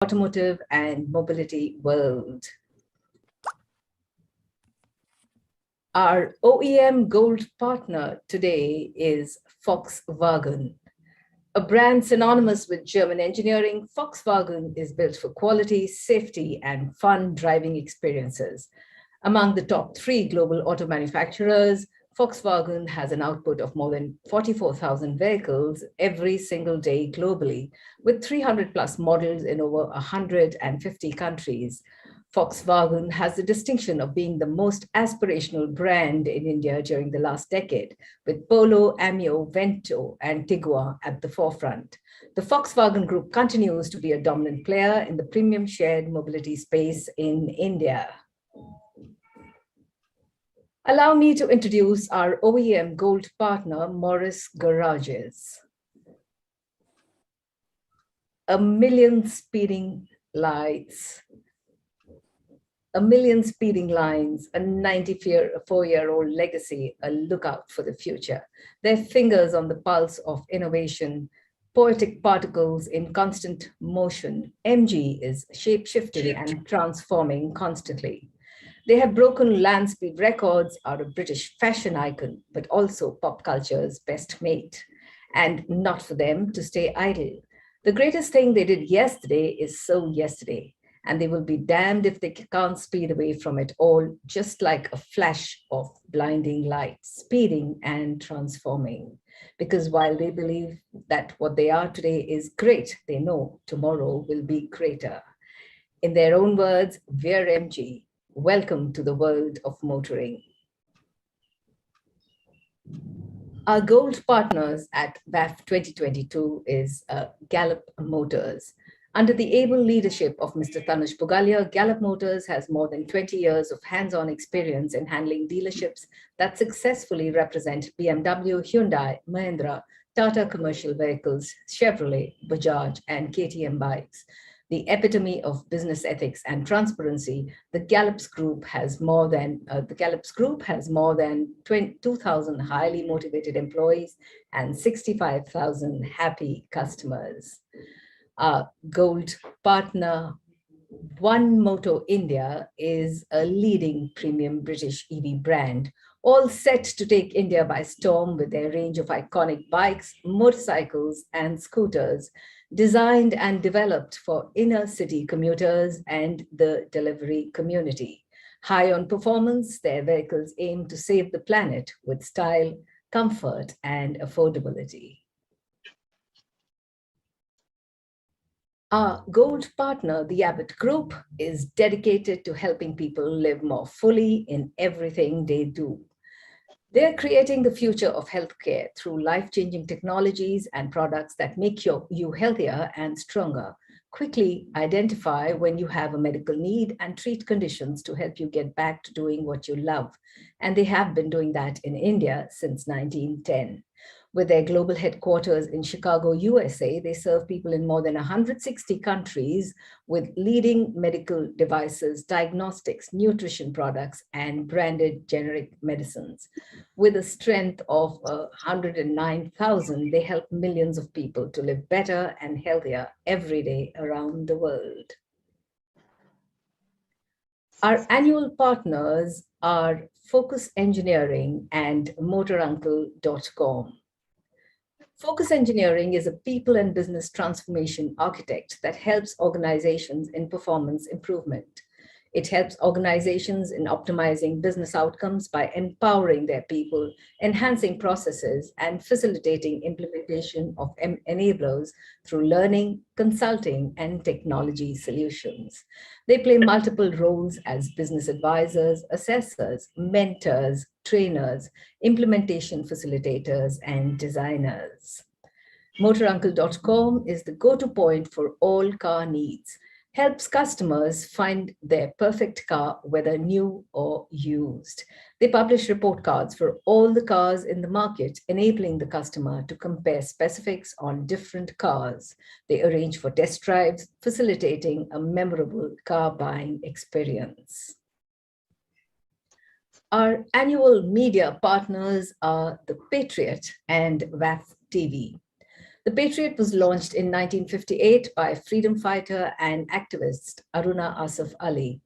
automotive and mobility world. Our OEM Gold partner today is Volkswagen. A brand synonymous with German engineering, Volkswagen is built for quality, safety, and fun driving experiences. Among the top 3 global auto manufacturers, Volkswagen has an output of more than 44,000 vehicles every single day globally, with 300 plus models in over 150 countries. Volkswagen has the distinction of being the most aspirational brand in India during the last decade, with Polo, Amio, Vento, and Tiguan at the forefront. The Volkswagen Group continues to be a dominant player in the premium shared mobility space in India. Allow me to introduce our OEM Gold partner, Morris Garages. A million speeding lines, a 94-year-old legacy, a lookout for the future. Their fingers on the pulse of innovation, poetic particles in constant motion. MG is shape-shifting and transforming constantly. They have broken land speed records, are a British fashion icon, but also pop culture's best mate. And not for them to stay idle. The greatest thing they did yesterday is so yesterday, and they will be damned if they can't speed away from it all, just like a flash of blinding light, speeding and transforming. Because while they believe that what they are today is great, they know tomorrow will be greater. In their own words, we're MG. Welcome to the world of motoring. Our gold partners at WAF 2022 is Gallop Motors. Under the able leadership of Mr. Tanush Pugalia, Gallop Motors has more than 20 years of hands-on experience in handling dealerships that successfully represent BMW, Hyundai, Mahindra, Tata Commercial Vehicles, Chevrolet, Bajaj, and KTM bikes. The epitome of business ethics and transparency, the Gallups Group has more than 2,000 highly motivated employees and 65,000 happy customers. Our gold partner, One Moto India, is a leading premium British EV brand, all set to take India by storm with their range of iconic bikes, motorcycles, and scooters, designed and developed for inner city commuters and the delivery community. High on performance, their vehicles aim to save the planet with style, comfort, and affordability. Our gold partner, the Abbott Group, is dedicated to helping people live more fully in everything they do. They're creating the future of healthcare through life-changing technologies and products that make you healthier and stronger. Quickly identify when you have a medical need and treat conditions to help you get back to doing what you love. And they have been doing that in India since 1910. With their global headquarters in Chicago, USA, they serve people in more than 160 countries with leading medical devices, diagnostics, nutrition products, and branded generic medicines. With a strength of 109,000, they help millions of people to live better and healthier every day around the world. Our annual partners are Focus Engineering and MotorUncle.com. Focus Engineering is a people and business transformation architect that helps organizations in performance improvement. It helps organizations in optimizing business outcomes by empowering their people, enhancing processes, and facilitating implementation of enablers through learning, consulting, and technology solutions. They play multiple roles as business advisors, assessors, mentors, trainers, implementation facilitators, and designers. MotorUncle.com is the go-to point for all car needs. Helps customers find their perfect car, whether new or used. They publish report cards for all the cars in the market, enabling the customer to compare specifics on different cars. They arrange for test drives, facilitating a memorable car buying experience. Our annual media partners are The Patriot and WAF TV. The Patriot was launched in 1958 by freedom fighter and activist Aruna Asif Ali,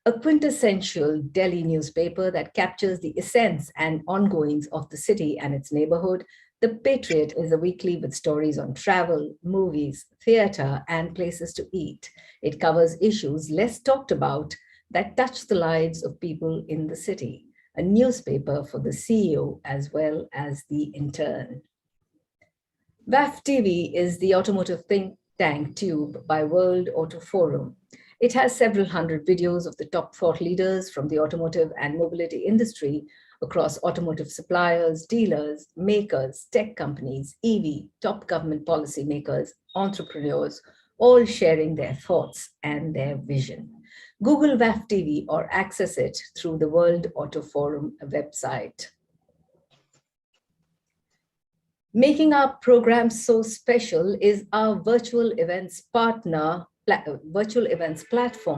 a quintessential Delhi newspaper that captures the essence and ongoings of the city and its neighborhood. The Patriot is a weekly with stories on travel, movies, theater, and places to eat. It covers issues less talked about that touch the lives of people in the city, a newspaper for the CEO as well as the intern. WAF TV is the automotive think tank tube by World Auto Forum. It has several hundred videos of the top thought leaders from the automotive and mobility industry across automotive suppliers, dealers, makers, tech companies, EV, top government policy makers, entrepreneurs, all sharing their thoughts and their vision. Google WAF TV or access it through the World Auto Forum website. Making our program so special is our virtual events platform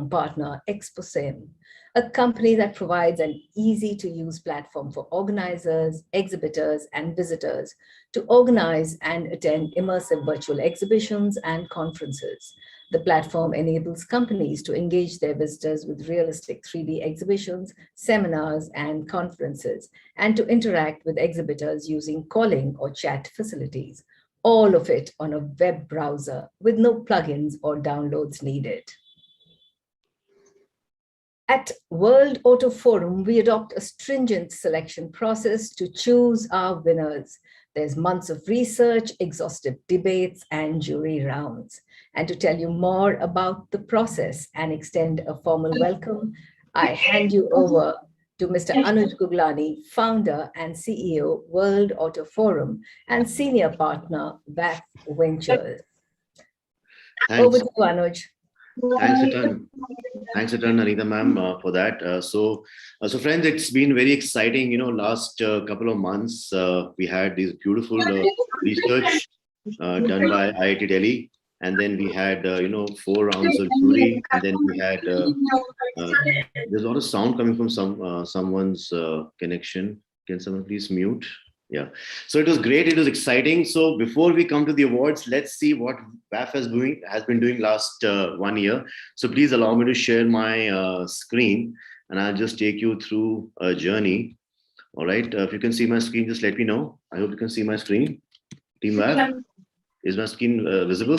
partner, Exposim, a company that provides an easy-to-use platform for organizers, exhibitors, and visitors to organize and attend immersive virtual exhibitions and conferences. The platform enables companies to engage their visitors with realistic 3D exhibitions, seminars, and conferences, and to interact with exhibitors using calling or chat facilities, all of it on a web browser with no plugins or downloads needed. At World Auto Forum, we adopt a stringent selection process to choose our winners. There's months of research, exhaustive debates, and jury rounds. And to tell you more about the process and extend a formal welcome, I hand you over to Mr. Anuj Guglani, founder and CEO, World Auto Forum, and senior partner, WAF Ventures. Thanks. Over to you, Anuj. Thanks a ton, Anita ma'am, for that. So friends, it's been very exciting. Last couple of months, we had these beautiful research done by IIT Delhi. And then we had, 4 rounds of jury. And then we had, there's a lot of sound coming from someone's connection. Can someone please mute? Yeah. So it was great. It was exciting. So before we come to the awards, let's see what WAF has been doing last 1 year. So please allow me to share my screen, and I'll just take you through a journey. All right. If you can see my screen, just let me know. I hope you can see my screen. Team WAF. Is my screen visible?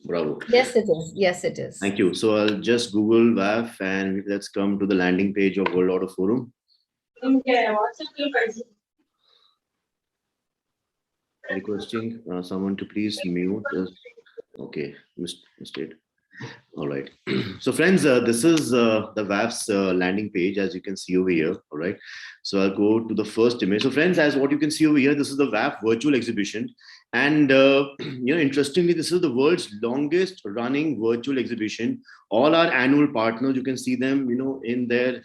Bravo. Yes, it is. Yes, it is. Thank you. So I'll just Google WAF and let's come to the landing page of World Auto Forum. Requesting someone to please mute. Okay, missed it. All right. So friends, this is the WAF's landing page, as you can see over here. All right. So I'll go to the first image. So friends, as what you can see over here, this is the WAF virtual exhibition. And, interestingly, this is the world's longest running virtual exhibition. All our annual partners, you can see them, in their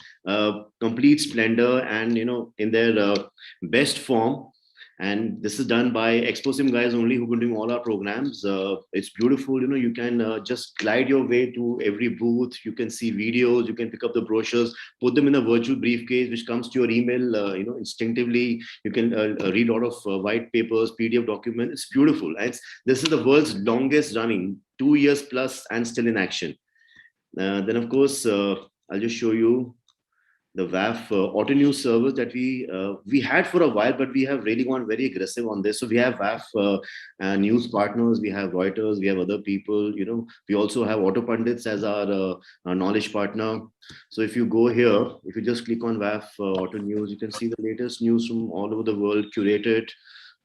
complete splendor and, in their best form. And this is done by Exposim guys only, who've been doing all our programs. It's beautiful. You can just glide your way to every booth. You can see videos. You can pick up the brochures, put them in a virtual briefcase, which comes to your email, instinctively. You can read a lot of white papers, PDF documents. It's beautiful. This is the world's longest running, 2 years plus, and still in action. Then, of course, I'll just show you the WAF auto news service that we had for a while, but we have really gone very aggressive on this. So we have WAF news partners, we have Reuters, we have other people. We also have Auto Pundits as our knowledge partner. So if you go here, if you just click on WAF auto news, you can see the latest news from all over the world, curated,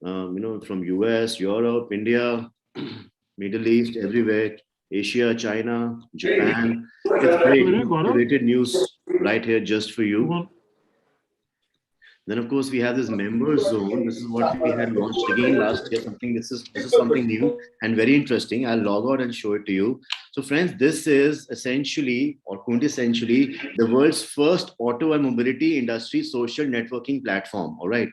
from US, Europe, India, Middle East, everywhere. Asia, China, Japan. It's great. Curated news right here just for you. Then, of course, we have this members zone. This is what we had launched again last year. This is something new and very interesting. I'll log out and show it to you. So, friends, this is essentially or quintessentially the world's first auto and mobility industry social networking platform. All right.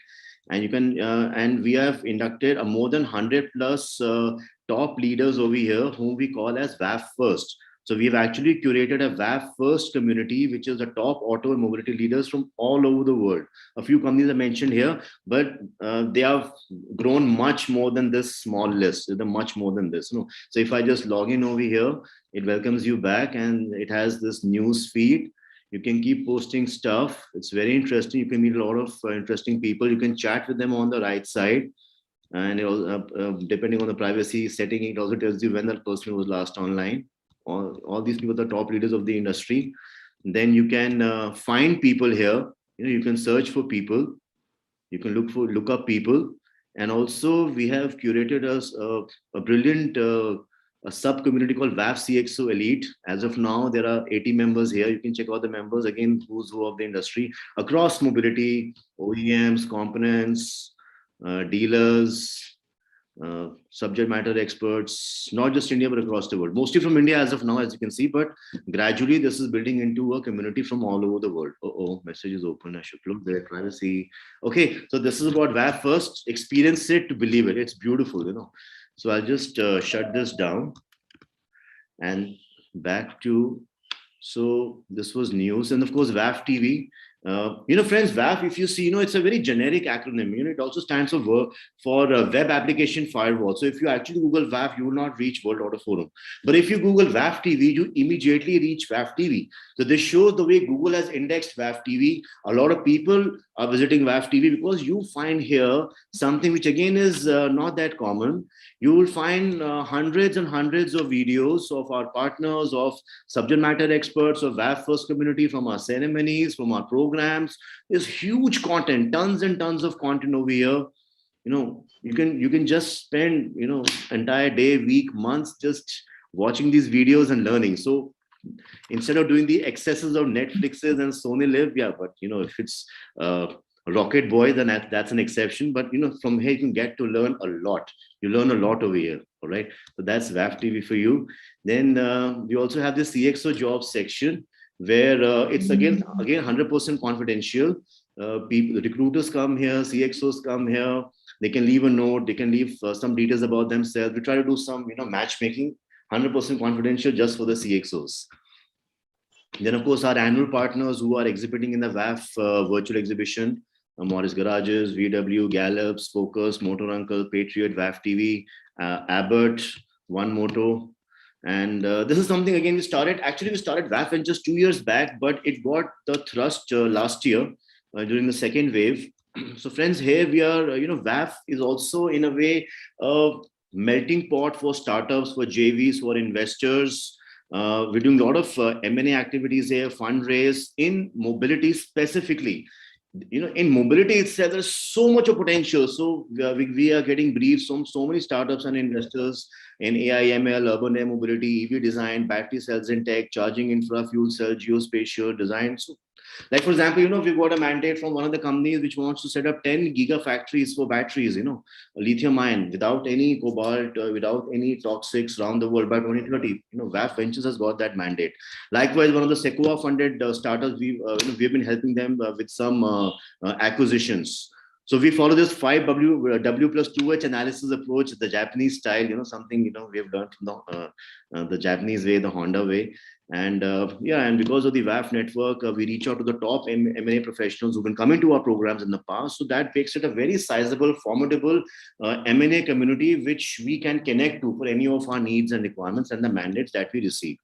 And you can, and we have inducted a more than 100 plus top leaders over here, whom we call as WAF First. So we've actually curated a WAF First community, which is the top auto and mobility leaders from all over the world. A few companies are mentioned here, but they have grown much more than this small list. They're much more than this. You know? So if I just log in over here, it welcomes you back, and it has this news feed. You can keep posting stuff. It's very interesting. You can meet a lot of interesting people. You can chat with them on the right side. And depending on the privacy setting, it also tells you when that person was last online. All these people are the top leaders of the industry. Then you can find people here. You know, you can search for people. You can look up people. And also we have curated a brilliant a sub community called WAF CXO Elite. As of now, there are 80 members here. You can check out the members, again, who's who of the industry across mobility, OEMs, components, dealers, subject matter experts, not just India, but across the world. Mostly from India as of now, as you can see, but gradually this is building into a community from all over the world. Message is open. I should look there, privacy. Okay, so this is about WAF First. Experience it to believe it. It's beautiful, you know. So I'll just shut this down and back to, so this was news, and of course WAF TV. You know, friends, WAF, if you see, you know, it's a very generic acronym. You know, it also stands for Web Application Firewall. So if you actually Google WAF, you will not reach World Order Forum. But if you Google WAF TV, you immediately reach WAF TV. So this shows the way Google has indexed WAF TV. A lot of people are visiting WAF TV because you find here something which again is not that common. You will find hundreds and hundreds of videos of our partners, of subject matter experts, of WAF First community, from our ceremonies, from our programs. There's huge content, tons and tons of content over here. You know, you can just spend, you know, entire day, week, months just watching these videos and learning. So instead of doing the excesses of Netflixes and Sony Live, yeah, but you know, if it's Rocket Boy, then that's an exception. But you know, from here you can get to learn a lot. You learn a lot over here. All right. So that's WAF TV for you. Then we also have the CXO jobs section where it's again 100% confidential. People, recruiters come here, CXOs come here. They can leave a note. They can leave some details about themselves. We try to do some, you know, matchmaking, 100% confidential just for the CXOs. Then, of course, our annual partners who are exhibiting in the WAF virtual exhibition, Morris Garages, VW, Gallops, Focus, Motor Uncle, Patriot, WAF TV, Abbott, One Moto. And this is something, again, we started WAF Ventures 2 years back, but it got the thrust last year during the second wave. So friends, here we are, you know, WAF is also in a way a melting pot for startups, for JVs, for investors. We're doing a lot of M&A activities here, fundraise in mobility specifically. You know, in mobility itself, there's so much of potential. So we are getting briefs from so many startups and investors in AI, ML, urban air mobility, EV design, battery cells in tech, charging infra, fuel cell, geospatial design. So, like, for example, you know, we've got a mandate from one of the companies which wants to set up 10 gigafactories for batteries, you know, lithium ion, without any cobalt, without any toxics around the world by 2030. You know, WAF Ventures has got that mandate. Likewise, one of the Sequoia funded startups, we've been helping them with some acquisitions. So we follow this 5W+2H analysis approach, the Japanese style, you know, something, you know, we have learned from the Japanese way, the Honda way. And yeah, and because of the WAF network, we reach out to the top M&A professionals who've been coming to our programs in the past. So that makes it a very sizable, formidable M&A community, which we can connect to for any of our needs and requirements and the mandates that we receive.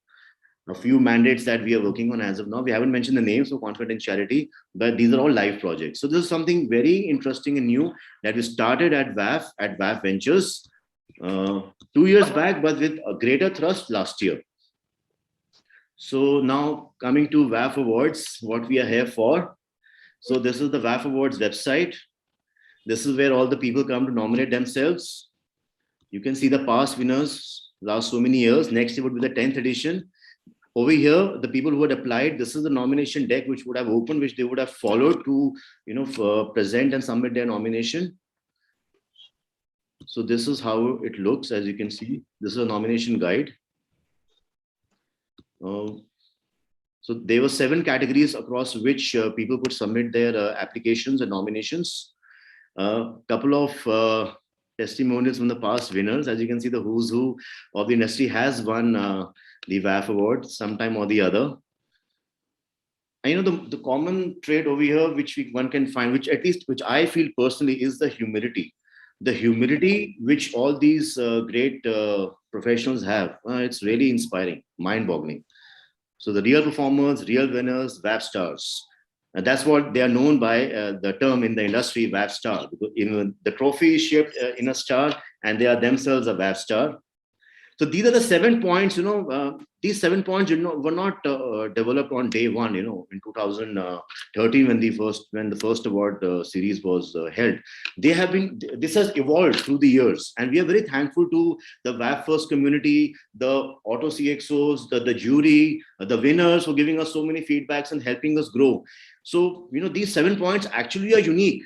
A few mandates that we are working on as of now. We haven't mentioned the names for confidentiality, but these are all live projects. So this is something very interesting and new that we started at WAF Ventures 2 years back, but with a greater thrust last year. So now coming to WAF Awards, what we are here for. So this is the WAF Awards website. This is where all the people come to nominate themselves. You can see the past winners last so many years. Next year would be the 10th edition. Over here, the people who had applied, this is the nomination deck which would have opened, which they would have followed to, you know, present and submit their nomination. So this is how it looks. As you can see, this is a nomination guide. So there were 7 categories across which people could submit their applications and nominations. Couple of testimonials from the past winners. As you can see, the who's who of the industry has won the WAF award sometime or the other. And the common trait over here, which one can find, which at least which I feel personally, is the humility. The humility which all these great professionals have, it's really inspiring, mind-boggling. So the real performers, real winners, WAF stars. And that's what they are known by, the term in the industry, WAF star. Because the trophy is shaped in a star, and they are themselves a WAF star. So these are the 7 points. These 7 points, were not developed on day one. In 2013, when the first award series was held, this has evolved through the years, and we are very thankful to the WAF First community, the auto CXOs, the jury, the winners for giving us so many feedbacks and helping us grow. So these 7 points actually are unique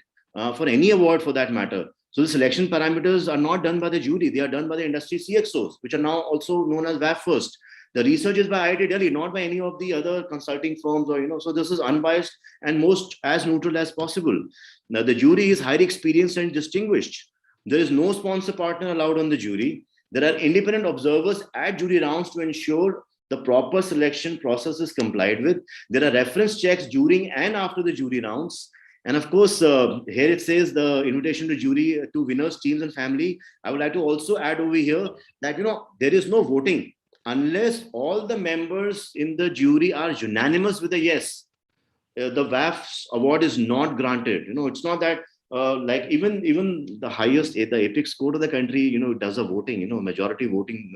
for any award, for that matter. So the selection parameters are not done by the jury; they are done by the industry CXOs, which are now also known as WAF First. The research is by IIT Delhi, not by any of the other consulting firms, so this is unbiased and most as neutral as possible. Now the jury is highly experienced and distinguished. There is no sponsor partner allowed on the jury. There are independent observers at jury rounds to ensure the proper selection process is complied with. There are reference checks during and after the jury rounds. And of course, here it says the invitation to jury, to winners, teams, and family. I would like to also add over here that, there is no voting unless all the members in the jury are unanimous with a yes. The WAF award is not granted. It's not that like even the highest, the apex court of the country, does a voting, majority voting.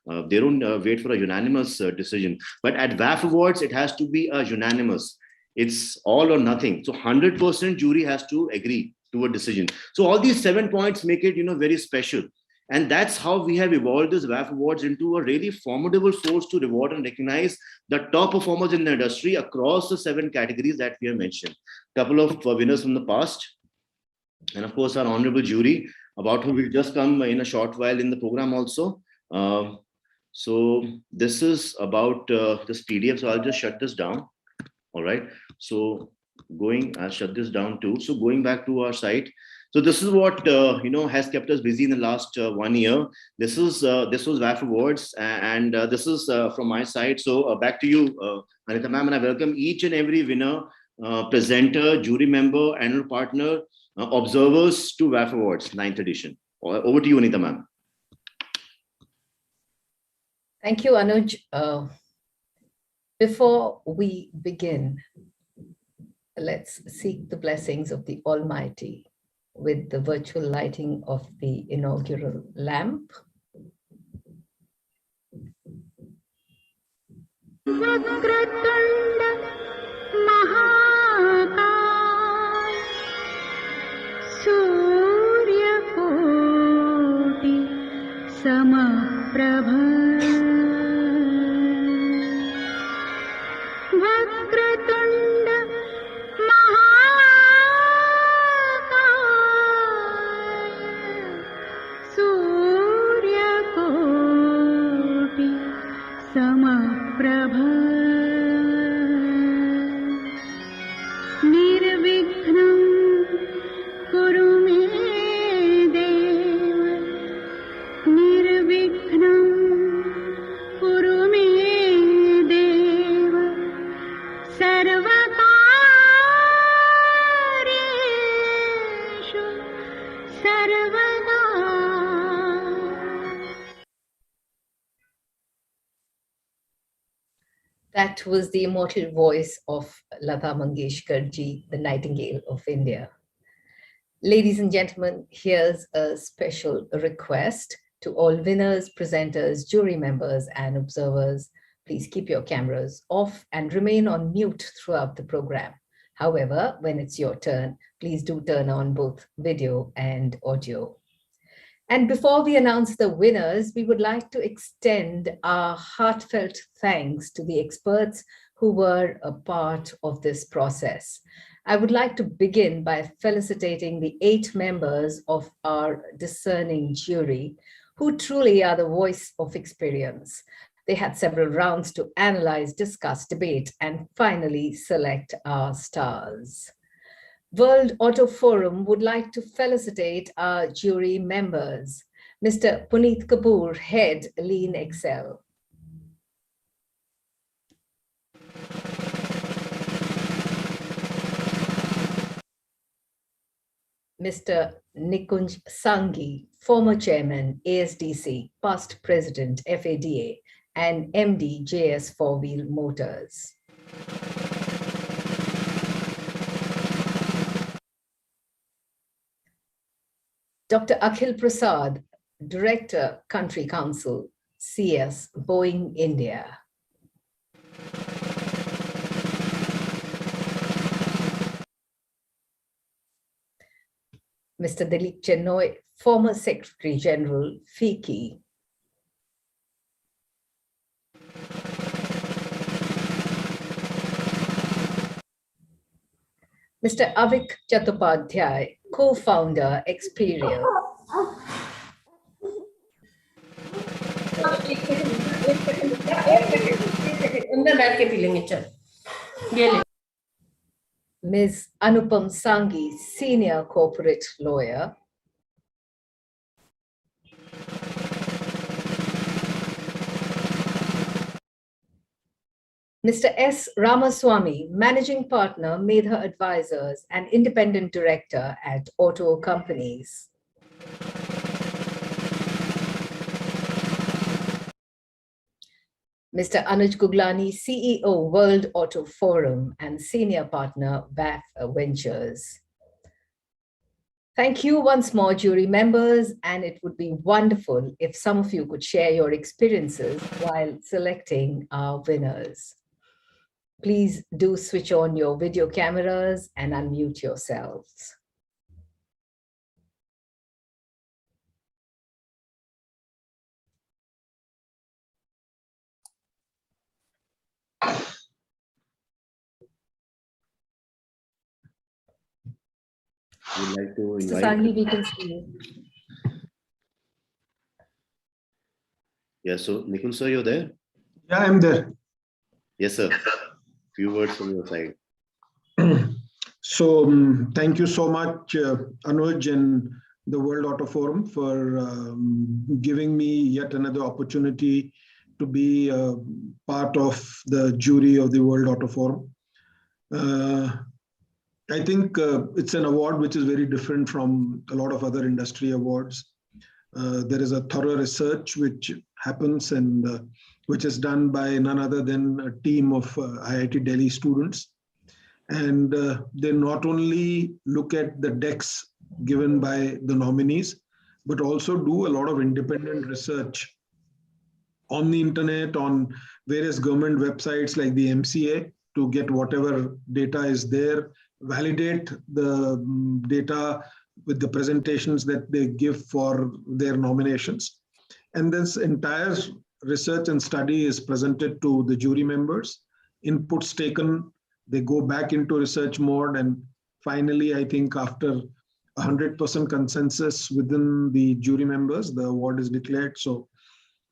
They don't wait for a unanimous decision. But at WAF awards, it has to be a unanimous. It's all or nothing. So 100% jury has to agree to a decision. So all these 7 points make it, very special. And that's how we have evolved this WAF awards into a really formidable force to reward and recognize the top performers in the industry across the 7 categories that we have mentioned. Couple of winners from the past. And of course, our honorable jury, about whom will just come in a short while in the program also. So this is about this PDF. So I'll just shut this down. All right. So I'll shut this down too. So going back to our site. So this is what, has kept us busy in the last 1 year. This was WAF Awards, and this is from my side. So back to you, Anita ma'am, and I welcome each and every winner, presenter, jury member, annual partner, observers to WAF Awards 9th edition. Over to you, Anita ma'am. Thank you, Anuj. Before we begin, let's seek the blessings of the Almighty with the virtual lighting of the inaugural lamp. That was the immortal voice of Lata Mangeshkar ji, the Nightingale of India. Ladies and gentlemen, here's a special request to all winners, presenters, jury members, and observers. Please keep your cameras off and remain on mute throughout the program. However, when it's your turn, please do turn on both video and audio. And before we announce the winners, we would like to extend our heartfelt thanks to the experts who were a part of this process. I would like to begin by felicitating the 8 members of our discerning jury, who truly are the voice of experience. They had several rounds to analyze, discuss, debate, and finally select our stars. World Auto Forum would like to felicitate our jury members. Mr. Puneet Kapoor, Head, Lean Excel. Mr. Nikunj Sanghi, former chairman, ASDC, past president, FADA, and MD, JS Four-Wheel Motors. Dr. Akhil Prasad, Director, Country Council, CS, Boeing, India. Mr. Dilip Chenoy, former Secretary General, FICCI. Mr. Avik Chattopadhyay, co-founder, Experian. Ms. Anupam Sanghi, senior corporate lawyer. Mr. S. Ramaswamy, managing partner, Medha Advisors, and independent director at Auto Companies. Mr. Anuj Guglani, CEO, World Auto Forum, and senior partner, WAF Ventures. Thank you once more, jury members, and it would be wonderful if some of you could share your experiences while selecting our winners. Please do switch on your video cameras and unmute yourselves. Would like to Mr. invite. Sanghi, we can see you. Yeah, so Nikunj sir, you're there? Yeah, I'm there. Yes, sir. Few words from your side. So thank you so much, Anuj and the World Auto Forum for giving me yet another opportunity to be part of the jury of the World Auto Forum. I think it's an award which is very different from a lot of other industry awards. There is a thorough research which happens and which is done by none other than a team of IIT Delhi students. And they not only look at the decks given by the nominees, but also do a lot of independent research on the internet, on various government websites like the MCA to get whatever data is there, validate the data with the presentations that they give for their nominations. And this entire research and study is presented to the jury members, inputs taken, they go back into research mode, and finally, I think after 100% consensus within the jury members, the award is declared. So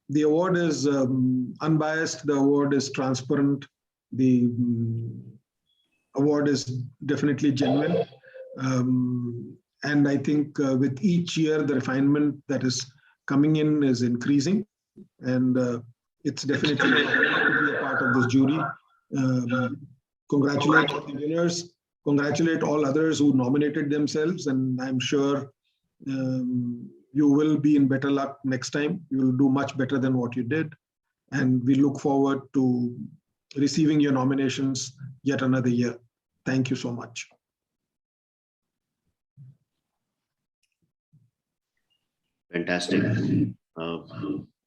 the award is unbiased, the award is transparent, the award is definitely genuine. And I think with each year, the refinement that is coming in is increasing. And it's definitely an honor to be a part of this jury. Congratulate the winners, congratulate all others who nominated themselves, and I'm sure you will be in better luck next time. You will do much better than what you did. And we look forward to receiving your nominations yet another year. Thank you so much. Fantastic.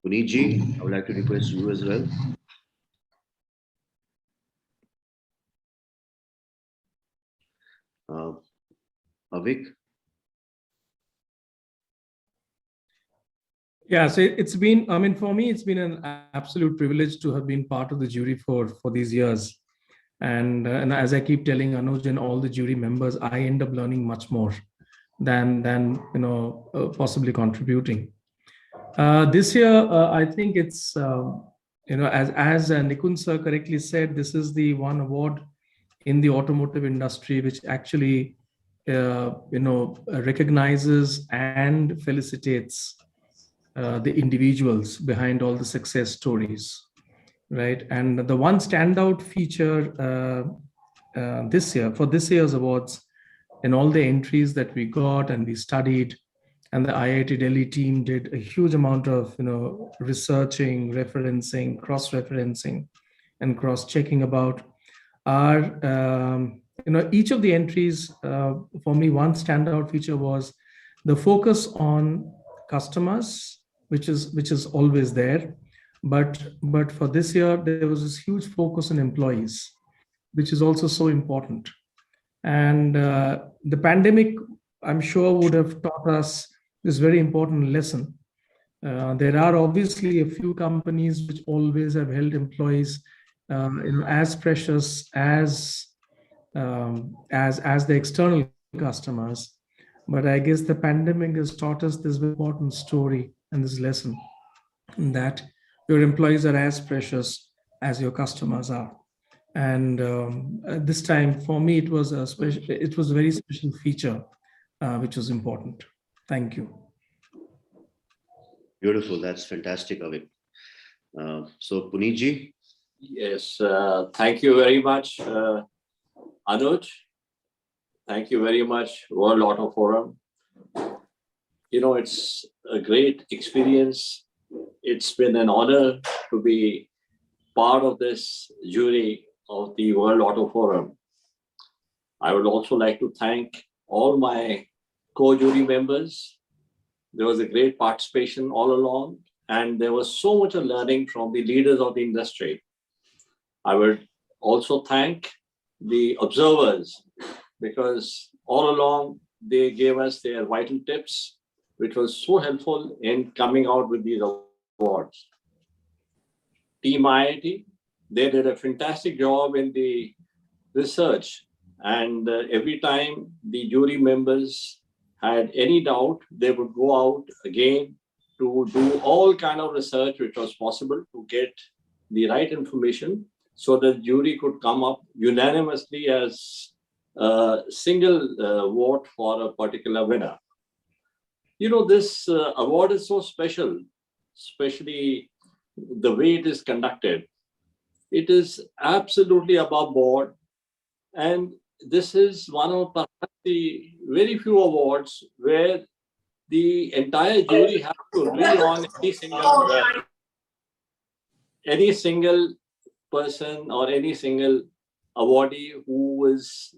Puneet ji, I would like to request you as well. Avik. Yeah, so it's been, I mean, for me, it's been an absolute privilege to have been part of the jury for these years. And as I keep telling Anuj and all the jury members, I end up learning much more than possibly contributing. This year, I think it's, as Nikunj sir correctly said, this is the one award in the automotive industry which actually, recognizes and felicitates the individuals behind all the success stories, right? And the one standout feature this year, for this year's awards, in all the entries that we got and we studied, and the IIT Delhi team did a huge amount of researching, referencing, cross-referencing, and cross-checking about our each of the entries. For me, one standout feature was the focus on customers, which is always there, but for this year there was this huge focus on employees, which is also so important. And the pandemic, I'm sure, would have taught us this very important lesson. There are obviously a few companies which always have held employees as precious as the external customers. But I guess the pandemic has taught us this important story and this lesson, that your employees are as precious as your customers are. And this time, for me, it was a very special feature, which was important. Thank you. Beautiful. That's fantastic, Avik. So, Puneetji. Yes, thank you very much, Anuj. Thank you very much, World Auto Forum. It's a great experience. It's been an honor to be part of this jury of the World Auto Forum. I would also like to thank all my co-jury members. There was a great participation all along, and there was so much of learning from the leaders of the industry. I would also thank the observers, because all along they gave us their vital tips, which was so helpful in coming out with these awards. Team IIT, they did a fantastic job in the research, and every time the jury members had any doubt, they would go out again to do all kind of research which was possible to get the right information, so the jury could come up unanimously as a single vote for a particular winner. This award is so special, especially the way it is conducted. It is absolutely above board, and this is one of perhaps the very few awards where the entire jury has to agree on any single person or any single awardee who is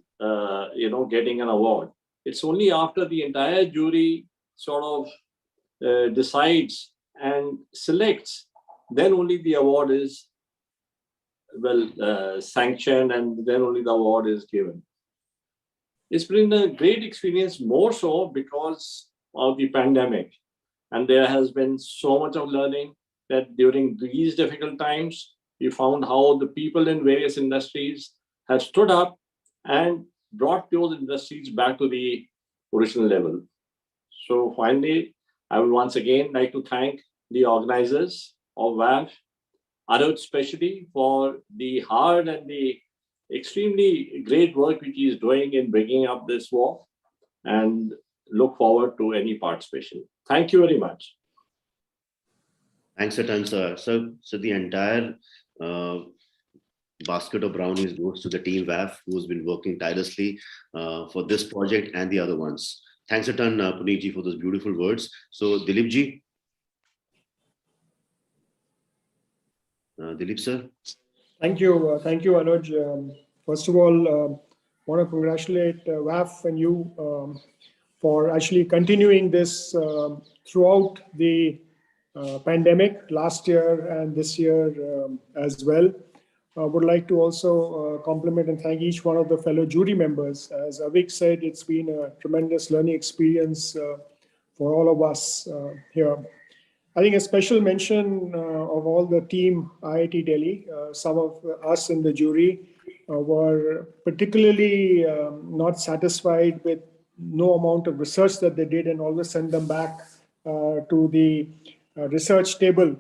getting an award. It's only after the entire jury sort of decides and selects, then only the award is sanctioned, and then only the award is given. It's been a great experience, more so because of the pandemic, and there has been so much of learning that during these difficult times, we found how the people in various industries have stood up and brought those industries back to the original level. So finally, I would once again like to thank the organizers of WAF, Anuj especially, for the hard and the extremely great work which he is doing in bringing up this WAF, and look forward to any participation. Thank you very much. Thanks a ton, sir. So the entire basket of brownies goes to the team WAF, who's been working tirelessly for this project and the other ones. Thanks a ton, Puneetji, for those beautiful words. So Dilipji. Dilip sir. Thank you, Anuj. First of all, want to congratulate WAF and you for actually continuing this throughout the pandemic last year and this year as well. I would like to also compliment and thank each one of the fellow jury members. As Avik said, it's been a tremendous learning experience for all of us here. I think a special mention of all the team IIT Delhi. Some of us in the jury were particularly not satisfied with no amount of research that they did, and always send them back to the research table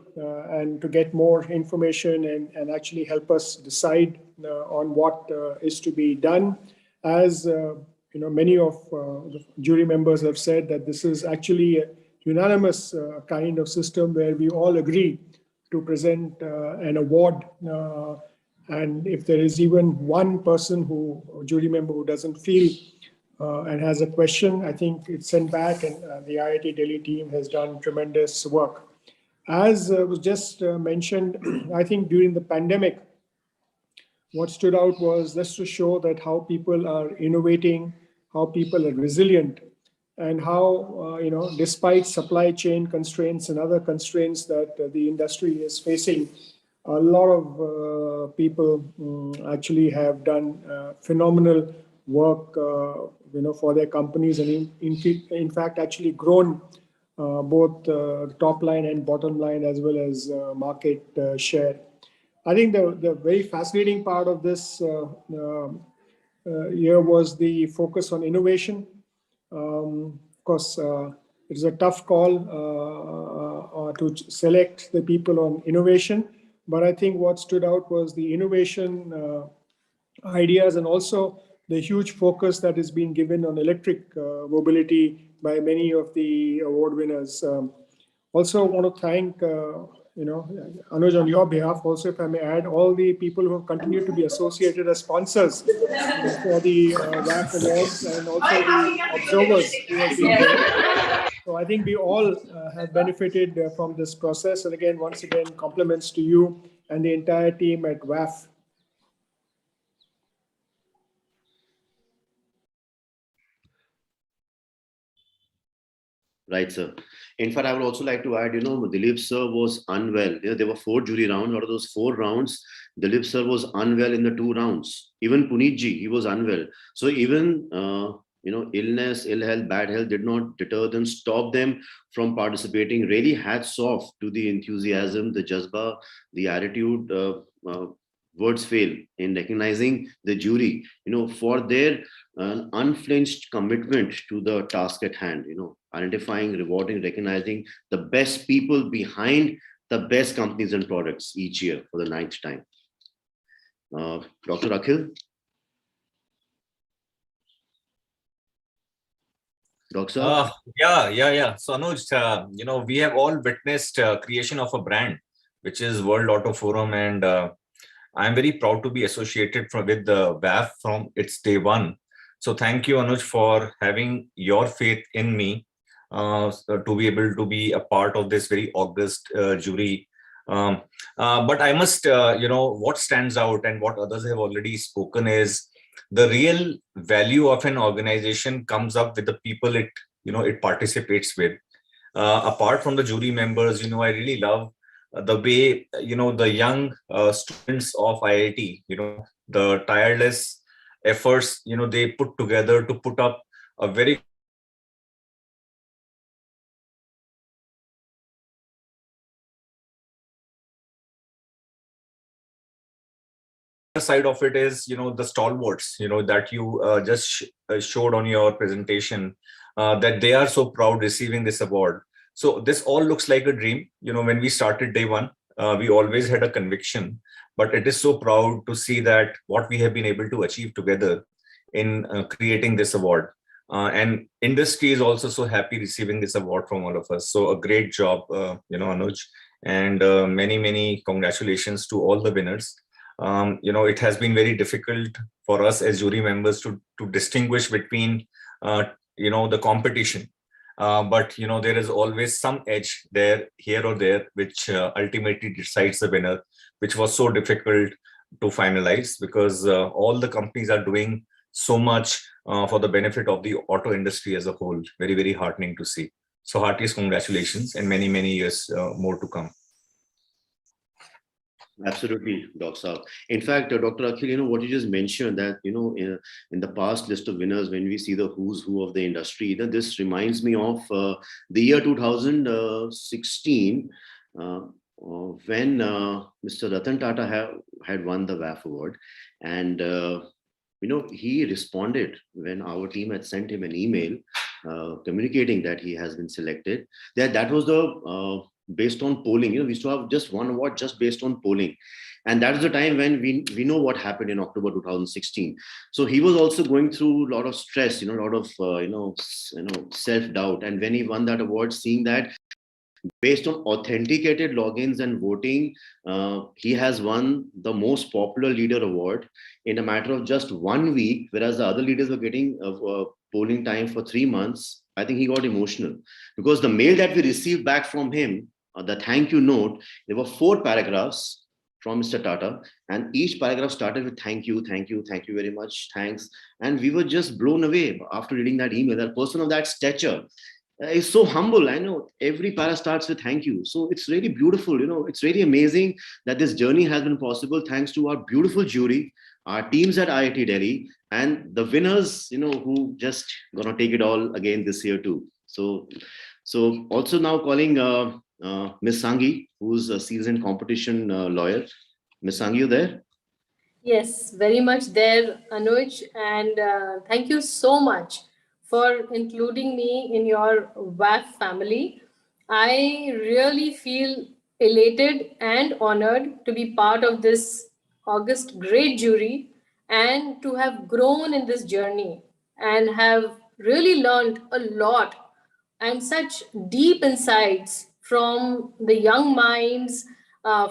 and to get more information and actually help us decide on what is to be done. As many of the jury members have said, that this is actually a unanimous kind of system where we all agree to present an award. And if there is even one person jury member who doesn't feel and has a question, I think it's sent back, and the IIT Delhi team has done tremendous work. As was just mentioned, I think during the pandemic, what stood out was just to show that how people are innovating, how people are resilient, and how, despite supply chain constraints and other constraints that the industry is facing, a lot of people actually have done phenomenal work, for their companies, and in fact, actually grown both top line and bottom line, as well as market share. I think the very fascinating part of this year was the focus on innovation. Of course, it's a tough call to select the people on innovation, but I think what stood out was the innovation ideas, and also the huge focus that is being given on electric mobility by many of the award winners. Also want to thank, Anuj, on your behalf, also, if I may add, all the people who have continued to be associated as sponsors for the WAF Awards, and also the observers who have been there. So I think we all have benefited from this process. And again, once again, compliments to you and the entire team at WAF. Right, sir. In fact, I would also like to add, Dilip sir was unwell. There were 4 jury rounds. Out of those 4 rounds, Dilip sir was unwell in the 2 rounds. Even Puneet ji, he was unwell. So even, illness, ill health, bad health did not deter them, stop them from participating. Really hats off to the enthusiasm, the jazba, the attitude. Words fail in recognizing the jury, for their unflinched commitment to the task at hand, identifying, rewarding, recognizing the best people behind the best companies and products each year for the 9th time. Dr. Akhil? Doctor? Yeah. So Anuj, we have all witnessed creation of a brand, which is World Auto Forum, and I'm very proud to be associated with the WAF from its day one. So thank you, Anuj, for having your faith in me to be able to be a part of this very august jury. But I must, what stands out and what others have already spoken is the real value of an organization comes up with the people it participates with. Apart from the jury members, I really love the way, the young students of IIT, the tireless efforts, they put together to put up a very side of it is, the stalwarts, that you just showed on your presentation, that they are so proud receiving this award. So this all looks like a dream. When we started day one, we always had a conviction, but it is so proud to see that what we have been able to achieve together in creating this award. And industry is also so happy receiving this award from all of us. So a great job, Anuj, and many, many congratulations to all the winners. It has been very difficult for us as jury members to distinguish between, the competition. But there is always some edge there, here or there, which ultimately decides the winner, which was so difficult to finalize because all the companies are doing so much for the benefit of the auto industry as a whole. Very, very heartening to see. So heartiest congratulations and many, many years more to come. Absolutely, Dr. In fact, Dr. Akhil, what you just mentioned that, in the past list of winners, when we see the who's who of the industry, this reminds me of the year 2016, when Mr. Ratan Tata had won the WAF award. And, he responded when our team had sent him an email communicating that he has been selected. That was the based on polling. We used to have just one award just based on polling, and that is the time when we know what happened in October 2016. So he was also going through a lot of stress, a lot of self-doubt, and when he won that award, seeing that based on authenticated logins and voting, he has won the most popular leader award in a matter of just 1 week, whereas the other leaders were getting polling time for 3 months. I think he got emotional because the mail that we received back from him, the thank you note, there were 4 paragraphs from Mr. Tata, and each paragraph started with thank you, thank you, thank you very much, thanks. And we were just blown away after reading that email. That person of that stature is so humble. I know every para starts with thank you. So it's really beautiful. It's really amazing that this journey has been possible thanks to our beautiful jury, our teams at IIT Delhi, and the winners, who just gonna take it all again this year too. So also now calling Miss Sangi, who's a seasoned competition lawyer. Miss Sangi, you there? Yes, very much there, Anuj. And thank you so much for including me in your WAF family. I really feel elated and honored to be part of this August great jury and to have grown in this journey and have really learned a lot and such deep insights from the young minds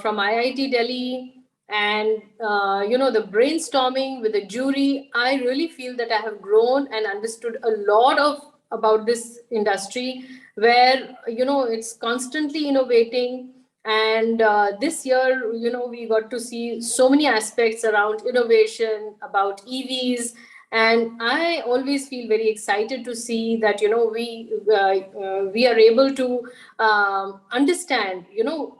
from IIT Delhi and the brainstorming with the jury. I really feel that I have grown and understood a lot of about this industry where it's constantly innovating. And this year, we got to see so many aspects around innovation, about EVs, and I always feel very excited to see that we are able to understand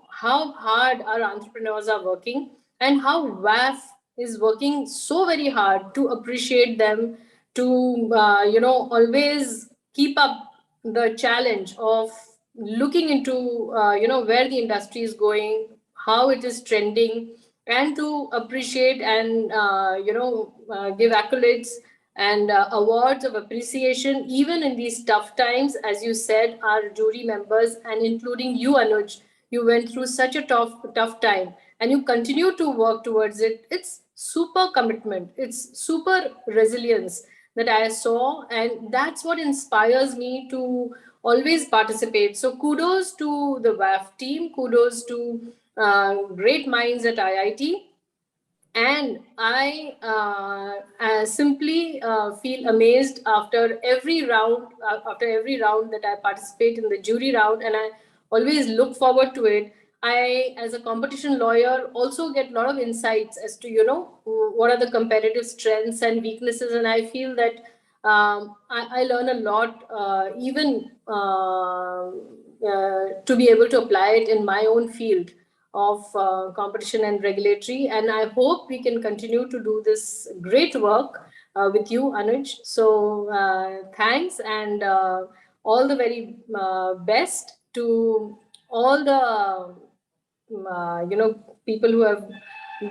how hard our entrepreneurs are working and how WAF is working so very hard to appreciate them, to always keep up the challenge of looking into where the industry is going, how it is trending, and to appreciate and give accolades and awards of appreciation even in these tough times. As you said, our jury members and including you, Anuj, you went through such a tough time and you continue to work towards it. It's super commitment, it's super resilience that I saw, and that's what inspires me to always participate. So kudos to the WAF team, kudos to great minds at IIT. And I simply feel amazed after every round that I participate in the jury round, and I always look forward to it. I, as a competition lawyer, also get a lot of insights as to what are the competitive strengths and weaknesses, and I feel that I learn a lot, even to be able to apply it in my own field of competition and regulatory. And I hope we can continue to do this great work with you, Anuj. So thanks, and all the very best to all the people who have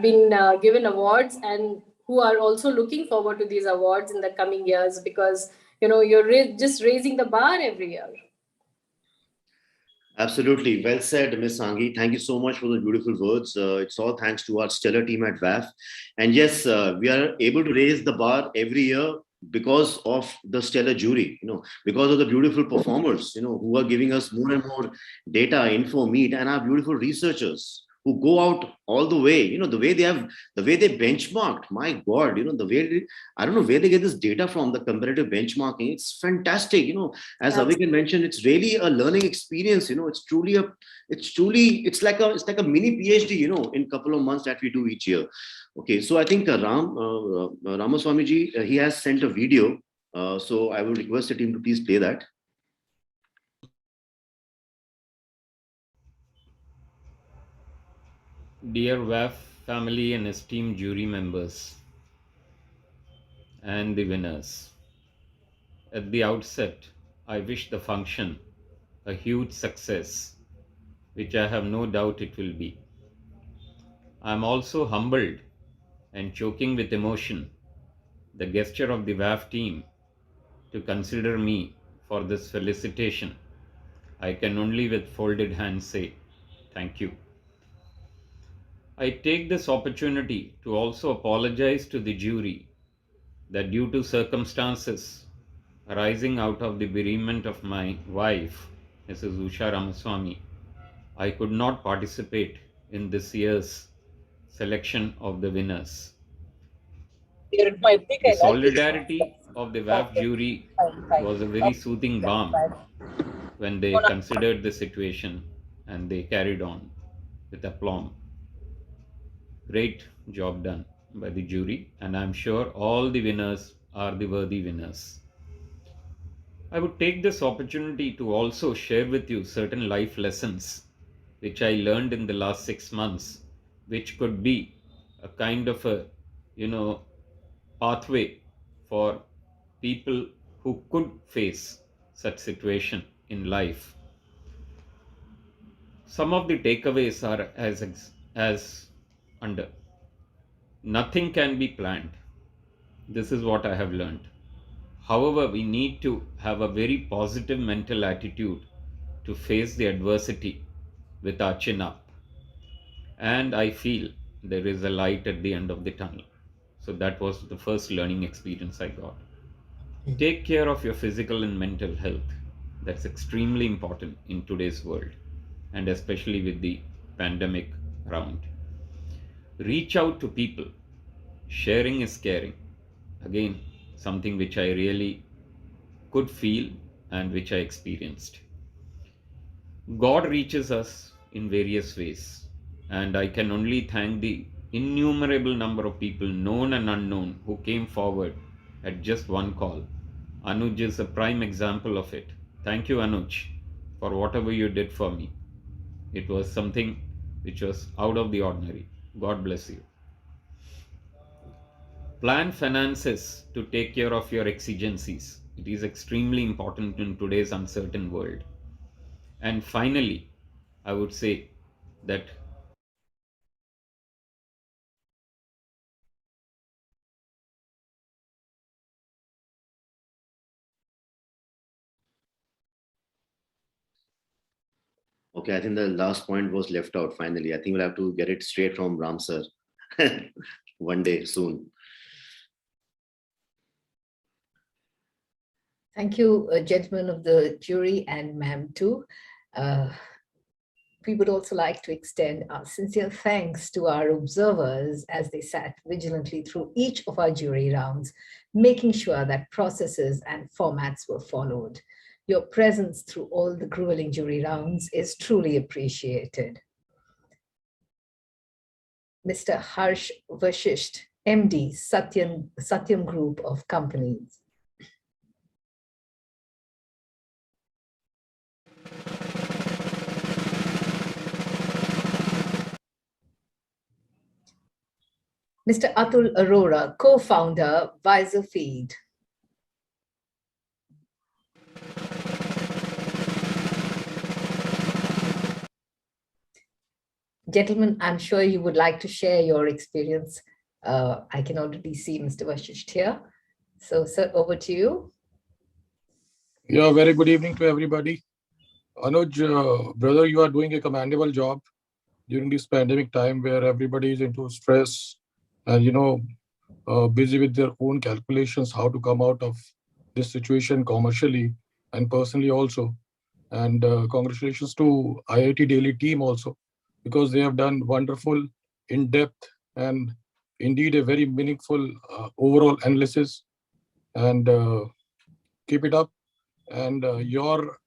been given awards and who are also looking forward to these awards in the coming years, because you're just raising the bar every year. Absolutely. Well said, Ms. Sangi. Thank you so much for the beautiful words. It's all thanks to our stellar team at WAF. And yes, we are able to raise the bar every year because of the stellar jury, because of the beautiful performers, who are giving us more and more data, info, meet, and our beautiful researchers who go out all the way, the way they benchmarked, my God, I don't know where they get this data from, the comparative benchmarking. It's fantastic. As Avikan mentioned, it's really a learning experience. It's like a mini PhD, in a couple of months that we do each year. Okay. So I think Ramaswamiji, he has sent a video. So I will request the team to please play that. Dear WAF family and esteemed jury members and the winners, at the outset, I wish the function a huge success, which I have no doubt it will be. I am also humbled and choking with emotion, the gesture of the WAF team to consider me for this felicitation. I can only with folded hands say thank you. I take this opportunity to also apologize to the jury that due to circumstances arising out of the bereavement of my wife, Mrs. Usha Ramaswamy, I could not participate in this year's selection of the winners. The solidarity of the WAF jury was a very soothing balm when they considered the situation and they carried on with aplomb. Great job done by the jury, and I'm sure all the winners are the worthy winners. I would take this opportunity to also share with you certain life lessons which I learned in the last 6 months, which could be a kind of a, pathway for people who could face such situation in life. Some of the takeaways are as under. Nothing can be planned. This is what I have learned. However, we need to have a very positive mental attitude to face the adversity with our chin up. And I feel there is a light at the end of the tunnel. So that was the first learning experience I got. Take care of your physical and mental health. That's extremely important in today's world, and especially with the pandemic around. Reach out to people. Sharing is caring. Again, something which I really could feel and which I experienced. God reaches us in various ways, and I can only thank the innumerable number of people, known and unknown, who came forward at just one call. Anuj is a prime example of it. Thank you, Anuj, for whatever you did for me. It was something which was out of the ordinary. God bless you. Plan finances to take care of your exigencies. It is extremely important in today's uncertain world. And finally, I would say that Okay, I think the last point was left out finally. I think we'll have to get it straight from Ram sir one day soon. Thank you, gentlemen of the jury and ma'am too. We would also like to extend our sincere thanks to our observers as they sat vigilantly through each of our jury rounds, making sure that processes and formats were followed. Your presence through all the grueling jury rounds is truly appreciated. Mr. Harsh Vashisht, MD, Satyam Group of Companies. Mr. Atul Arora, co-founder, Visor Feed. Gentlemen, I'm sure you would like to share your experience. I can already see Mr. Vashisht here. So, sir, over to you. Yeah, very good evening to everybody. Anuj, brother, you are doing a commendable job during this pandemic time where everybody is into stress and, busy with their own calculations, how to come out of this situation commercially and personally also. And congratulations to IIT Delhi team also, because they have done wonderful, in-depth, and indeed a very meaningful overall analysis. And keep it up. And your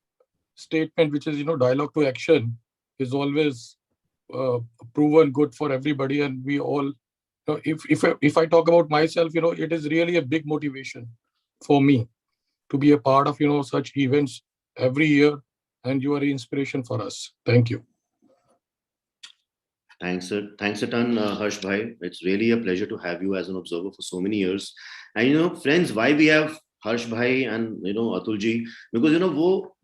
statement, which is, dialogue to action, is always proven good for everybody. And we all, if I talk about myself, it is really a big motivation for me to be a part of, such events every year. And you are an inspiration for us. Thank you. Thanks, sir. Thanks a ton, Harsh Bhai. It's really a pleasure to have you as an observer for so many years. And friends, why we have Harsh Bhai and Atulji, because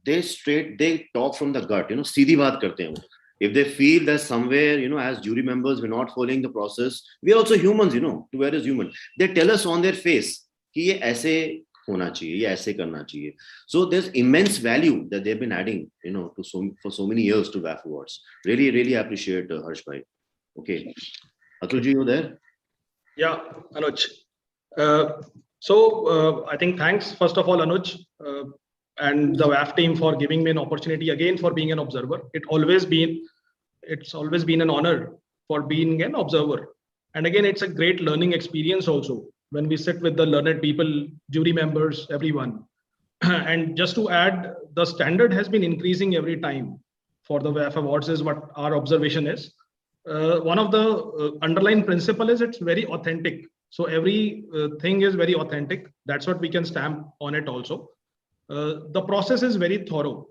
they talk from the gut. सीधी बात करते हैं वो. If they feel that somewhere, as jury members, we're not following the process, we are also humans, to where is human. They tell us on their face कि ये ऐसे होना चाहिए, ये ऐसे करना चाहिए. So there's immense value that they've been adding, for so many years to WAF Awards. Really, really appreciate Harsh Bhai. Okay, Atulji, you there? Yeah, Anuj. So I think thanks first of all, Anuj, and the WAF team for giving me an opportunity again for being an observer. It always been it's always been an honor for being an observer. And again, it's a great learning experience also when we sit with the learned people, jury members, everyone. And just to add, the standard has been increasing every time for the WAF awards is what our observation is. One of the underlying principle is it's very authentic. So every thing is very authentic. That's what we can stamp on it also. The process is very thorough.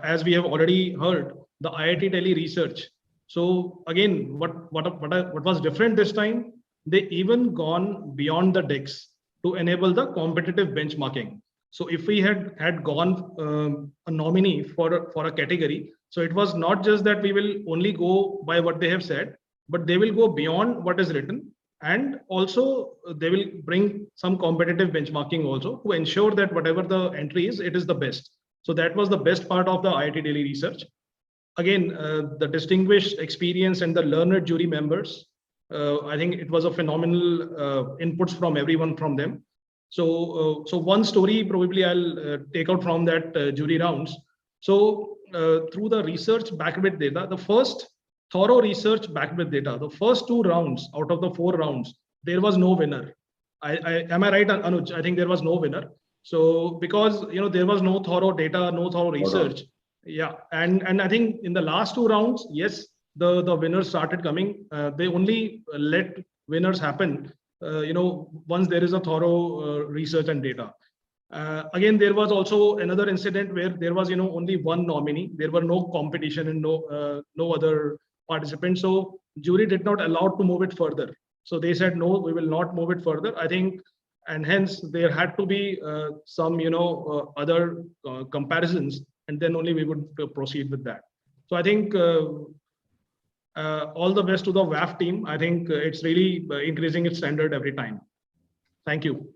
As we have already heard, the IIT Delhi research. So again, what was different this time? They even gone beyond the decks to enable the competitive benchmarking. So if we had gone a nominee for a category, so it was not just that we will only go by what they have said, but they will go beyond what is written, and also they will bring some competitive benchmarking also to ensure that whatever the entry is, it is the best. So that was the best part of the IIT Delhi research. Again, the distinguished experience and the learned jury members, I think it was a phenomenal inputs from everyone from them. So one story probably I'll take out from that jury rounds. So through the research backed with data, the first thorough research backed with data, the first 2 rounds out of the 4 rounds, there was no winner. Am I right, Anuj? I think there was no winner. So because there was no thorough data, no thorough research. Yeah, and I think in the last 2 rounds, yes, the winners started coming. They only let winners happen once there is a thorough research and data. Again, there was also another incident where there was only one nominee. There were no competition and no other participants. So jury did not allow to move it further. So they said no, we will not move it further. I think, and hence there had to be some other comparisons, and then only we would proceed with that. So I think all the best to the WAF team. I think it's really increasing its standard every time. Thank you.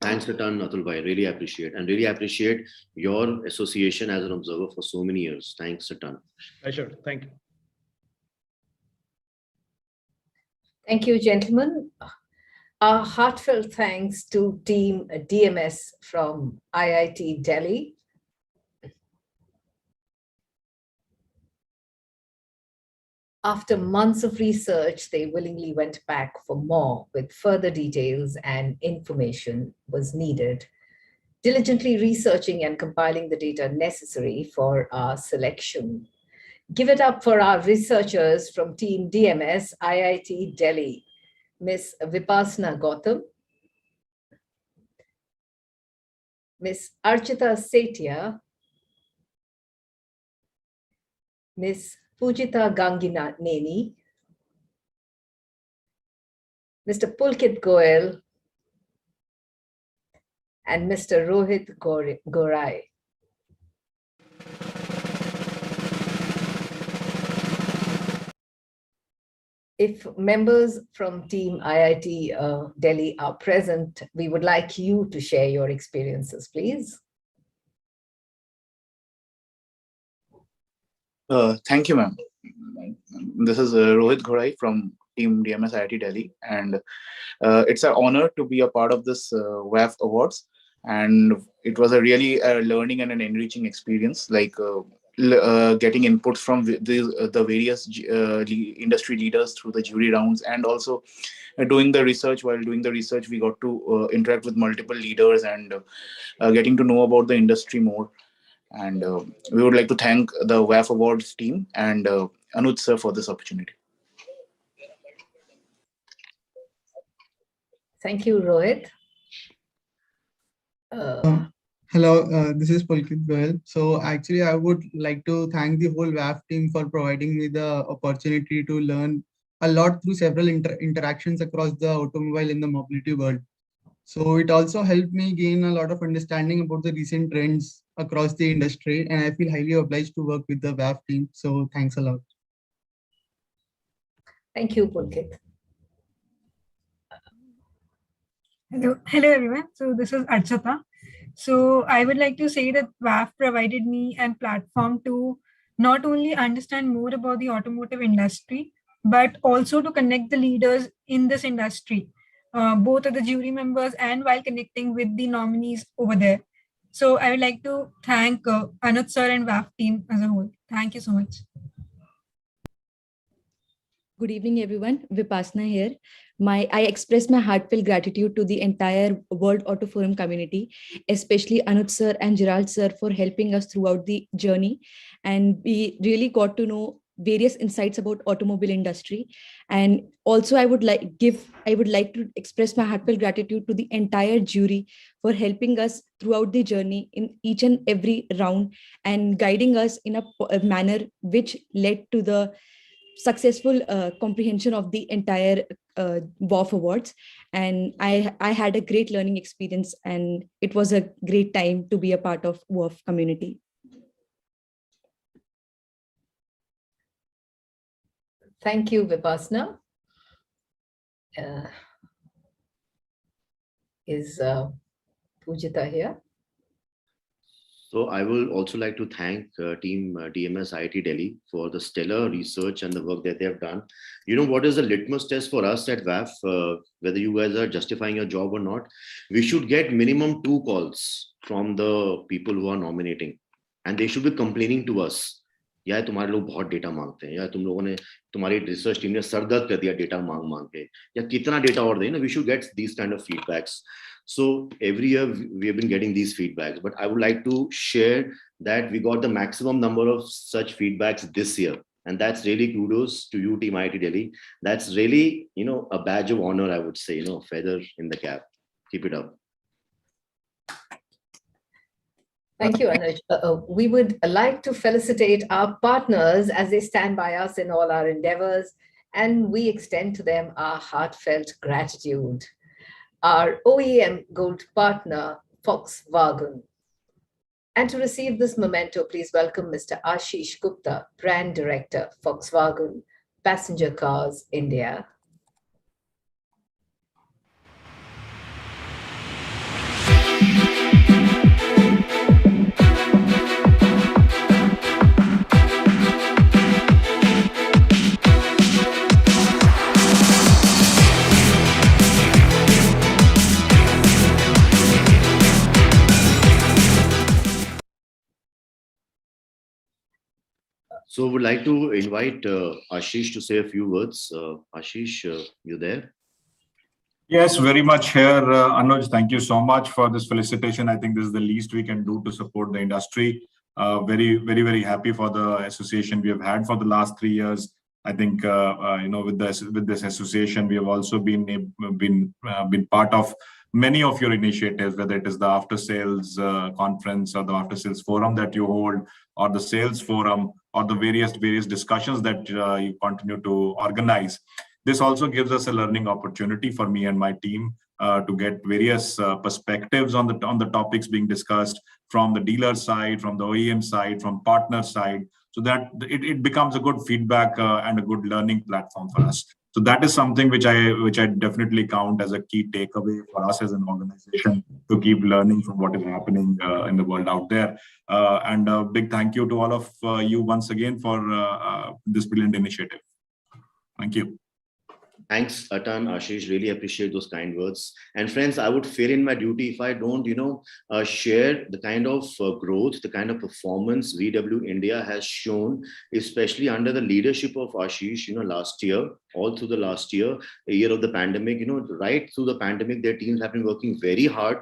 Thanks a ton, Atul bhai. Really appreciate your association as an observer for so many years. Thanks a ton. Pleasure. Thank you. Thank you, gentlemen. Our heartfelt thanks to Team DMS from IIT Delhi. After months of research, they willingly went back for more with further details and information was needed, diligently researching and compiling the data necessary for our selection. Give it up for our researchers from Team DMS, IIT Delhi, Ms. Vipassana Gautam, Ms. Archita Setia, Ms. Pujita Gangineni, Mr. Pulkit Goel, and Mr. Rohit Gorai. If members from Team IIT Delhi are present, we would like you to share your experiences, please. Thank you, ma'am. This is Rohit Gorai from Team DMS IIT Delhi, and it's an honor to be a part of this WAF Awards. And it was a really learning and an enriching experience, like getting inputs from the various industry leaders through the jury rounds, and also doing the research. While doing the research, we got to interact with multiple leaders and getting to know about the industry more. And we would like to thank the WAF Awards team and Anuj sir for this opportunity. Thank you, Rohit. Hello, this is Pulkit Goel. So actually, I would like to thank the whole WAF team for providing me the opportunity to learn a lot through several interactions across the automobile and the mobility world. So it also helped me gain a lot of understanding about the recent trends across the industry, and I feel highly obliged to work with the WAF team. So thanks a lot. Thank you, Pulkit. Hello everyone. So this is Archita. So I would like to say that WAF provided me a platform to not only understand more about the automotive industry, but also to connect the leaders in this industry, both as the jury members and while connecting with the nominees over there. So I would like to thank Anuj sir and WAF team as a whole. Thank you so much. Good evening, everyone. Vipassana here. I express my heartfelt gratitude to the entire World Auto Forum community, especially Anuj sir and Gerald sir for helping us throughout the journey. And we really got to know various insights about automobile industry. And also I would like to express my heartfelt gratitude to the entire jury for helping us throughout the journey in each and every round and guiding us in a manner which led to the successful comprehension of the entire WAF Awards. And I had a great learning experience, and it was a great time to be a part of WAF community. Thank you, Vipassana. Is Pujita here? So I will also like to thank team DMS IIT Delhi for the stellar research and the work that they have done. You know, what is the litmus test for us at WAF, whether you guys are justifying your job or not? We should get minimum 2 calls from the people who are nominating, and they should be complaining to us. या तुम्हारे लोग बहुत data मांगते हैं, या तुम लोगों ने, तुम्हारी रिसर्च टीम ने सर दर्द कर दिया डेटा मांग के, या कितना डेटा और दें ना. We should get these kind of feedbacks. So every year we have been getting these feedbacks, but I would like to share that we got the maximum number of such feedbacks this year, and that's really kudos to you, team IIT Delhi. That's really, you know, a badge of honor, I would say, you know, feather in the cap. Keep it up. Thank you, Anuj. We would like to felicitate our partners as they stand by us in all our endeavors, and we extend to them our heartfelt gratitude. Our OEM Gold partner, Volkswagen. And to receive this memento, please welcome Mr. Ashish Gupta, Brand Director, Volkswagen Passenger Cars, India. So would like to invite Ashish to say a few words. Ashish, you there? Yes, very much here, Anuj. Thank you so much for this felicitation. I think this is the least we can do to support the industry. Very happy for the association we have had for the last 3 years. I think you know, with this association, we have also been part of many of your initiatives, whether it is the after sales conference or the after sales forum that you hold, or the sales forum, or the various discussions that you continue to organize. This also gives us a learning opportunity for me and my team to get various perspectives on the topics being discussed from the dealer side, from the OEM side, from partner side, so that it becomes a good feedback and a good learning platform for us. So that is something which I definitely count as a key takeaway for us as an organization, to keep learning from what is happening in the world out there. And a big thank you to all of you once again for this brilliant initiative. Thank you. Thanks, Atan, Ashish. Really appreciate those kind words. And friends, I would fail in my duty if I don't, you know, share the kind of growth, the kind of performance VW India has shown, especially under the leadership of Ashish, you know, last year, all through the last year, a year of the pandemic, you know, right through the pandemic, their teams have been working very hard.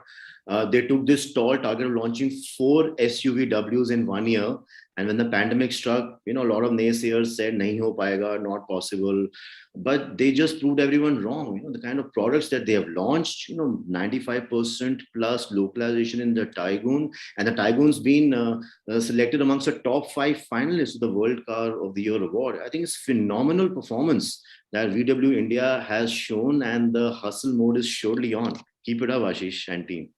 They took this tall target of launching 4 SUVWs in 1 year. And when the pandemic struck, you know, a lot of naysayers said, nahi ho paega, not possible. But they just proved everyone wrong. You know, the kind of products that they have launched, you know, 95% plus localization in the Taigun. And the Taigun's been selected amongst the top 5 finalists of the World Car of the Year award. I think it's phenomenal performance that VW India has shown, and the hustle mode is surely on. Keep it up, Ashish and team.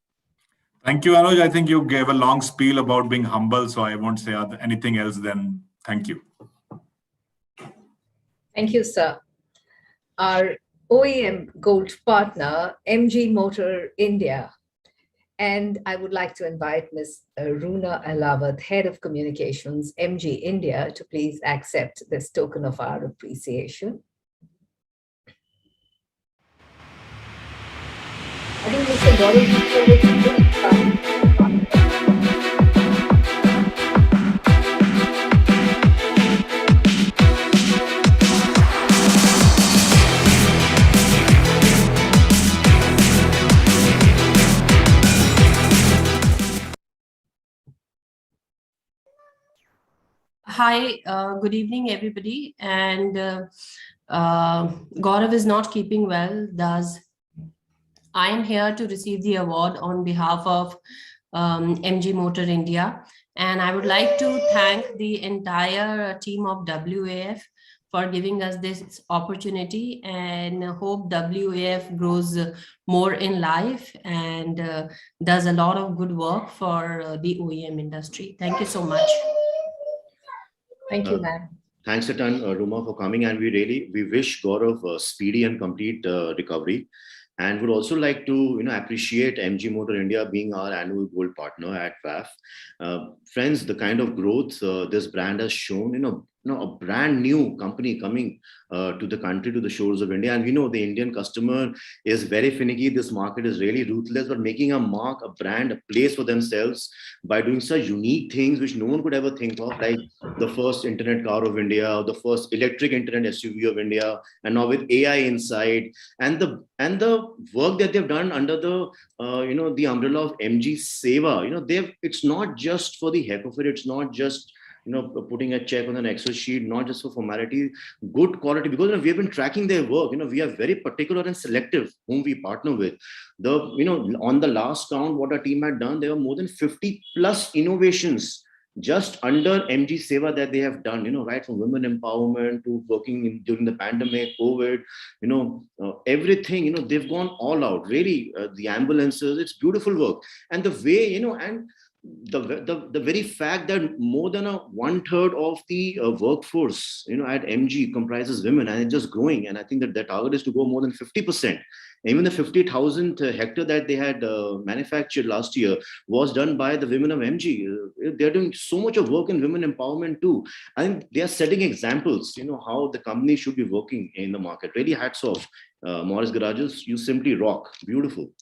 Thank you, Anuj. I think you gave a long spiel about being humble, so I won't say anything else than thank you. Thank you, sir. Our OEM Gold partner, MG Motor India. And I would like to invite Ms. Runa Alawat, Head of Communications, MG India, to please accept this token of our appreciation. I think Mr. Gaurav, Hi, good evening, everybody. And Gaurav is not keeping well, thus I am here to receive the award on behalf of MG Motor India. And I would like to thank the entire team of WAF for giving us this opportunity, and hope WAF grows more in life and does a lot of good work for the OEM industry. Thank you so much. Thank you, ma'am. Thanks a ton, Ruma, for coming, and we wish Gaurav a speedy and complete recovery, and would also like to appreciate MG Motor India being our annual gold partner at WAF. Friends, the kind of growth this brand has shown, a brand new company coming to the country, to the shores of India, and we know the Indian customer is very finicky. This market is really ruthless, but making a mark, a brand, a place for themselves by doing such unique things which no one could ever think of, like the first internet car of India, the first electric internet SUV of India, and now with AI inside, and the work that they've done under the the umbrella of MG Seva. It's not just for the heck of it. It's not just putting a check on an Excel sheet, not just for formality, good quality, because we have been tracking their work. We are very particular and selective whom we partner with. On the last count, what our team had done, there were more than 50 plus innovations just under MG Seva that they have done, right from women empowerment to working during the pandemic, COVID, everything, they've gone all out, really, the ambulances, it's beautiful work. And the way, and the very fact that more than 1/3 of the workforce, at MG comprises women, and it's just growing. And I think that their target is to go more than 50%. Even the 50,000 hectare that they had manufactured last year was done by the women of MG. They're doing so much of work in women empowerment too. I think they are setting examples, how the company should be working in the market. Really hats off. Morris Garages, you simply rock. Beautiful.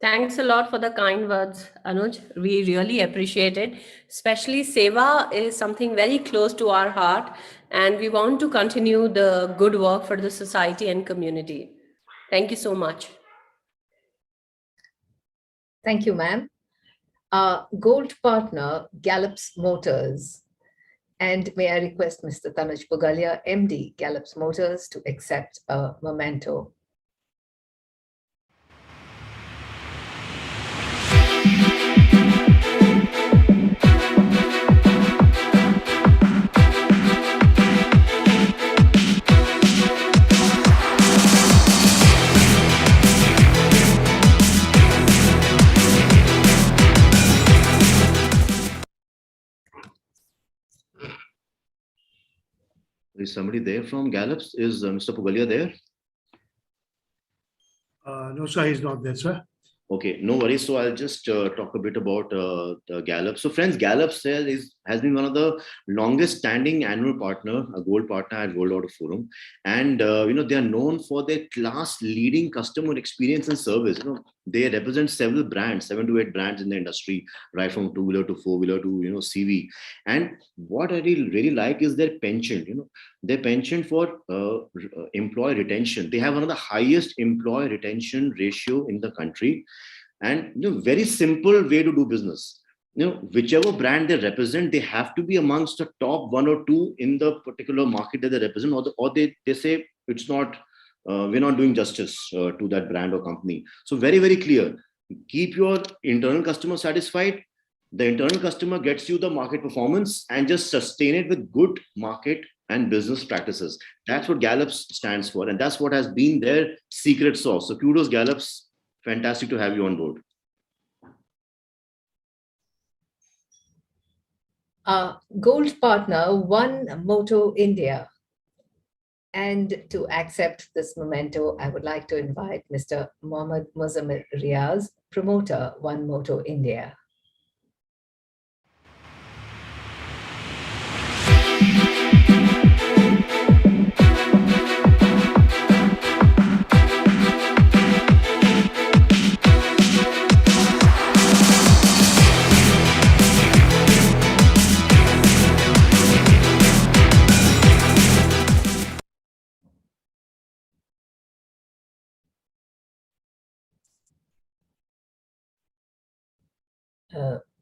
Thanks a lot for the kind words, Anuj. We really appreciate it. Especially Seva is something very close to our heart, and we want to continue the good work for the society and community. Thank you so much. Thank you, ma'am. Gold partner, Gallops Motors. And may I request Mr. Tanuj Pugalia, MD, Gallops Motors, to accept a memento. Is somebody there from Gallops? Is Mr. Pugalia there? No, sir, he's not there, sir. Okay, no worries. So I'll just talk a bit about the Gallup. So friends, Gallup has been one of the longest standing annual partner, a gold partner at World Auto Forum. And, they are known for their class leading customer experience and service. They represent several brands, 7 to 8 brands in the industry, right from two-wheeler to four-wheeler to, CV. And what I really like is their penchant, their penchant for employee retention. They have one of the highest employee retention ratio in the country. And very simple way to do business. Whichever brand they represent, they have to be amongst the top 1 or 2 in the particular market that they represent, or they say it's not, we're not doing justice to that brand or company. So very, very clear. Keep your internal customer satisfied. The internal customer gets you the market performance, and just sustain it with good market and business practices. That's what Gallups stands for, and that's what has been their secret sauce. So kudos, Gallups. Fantastic to have you on board. Gold partner, One Moto India. And to accept this memento, I would like to invite Mr. Mohammad Muzammil Riaz, promoter, One Moto India.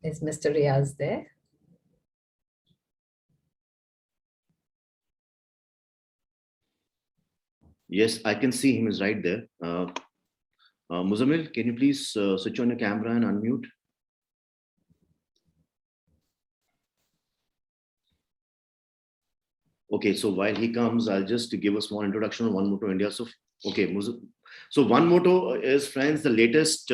Is Mr. Riaz there? Yes, I can see him is right there. Muzammil, can you please switch on your camera and unmute? Okay, so while he comes, I'll just give a small introduction on One Moto India. So, okay, so One Moto is, friends, the latest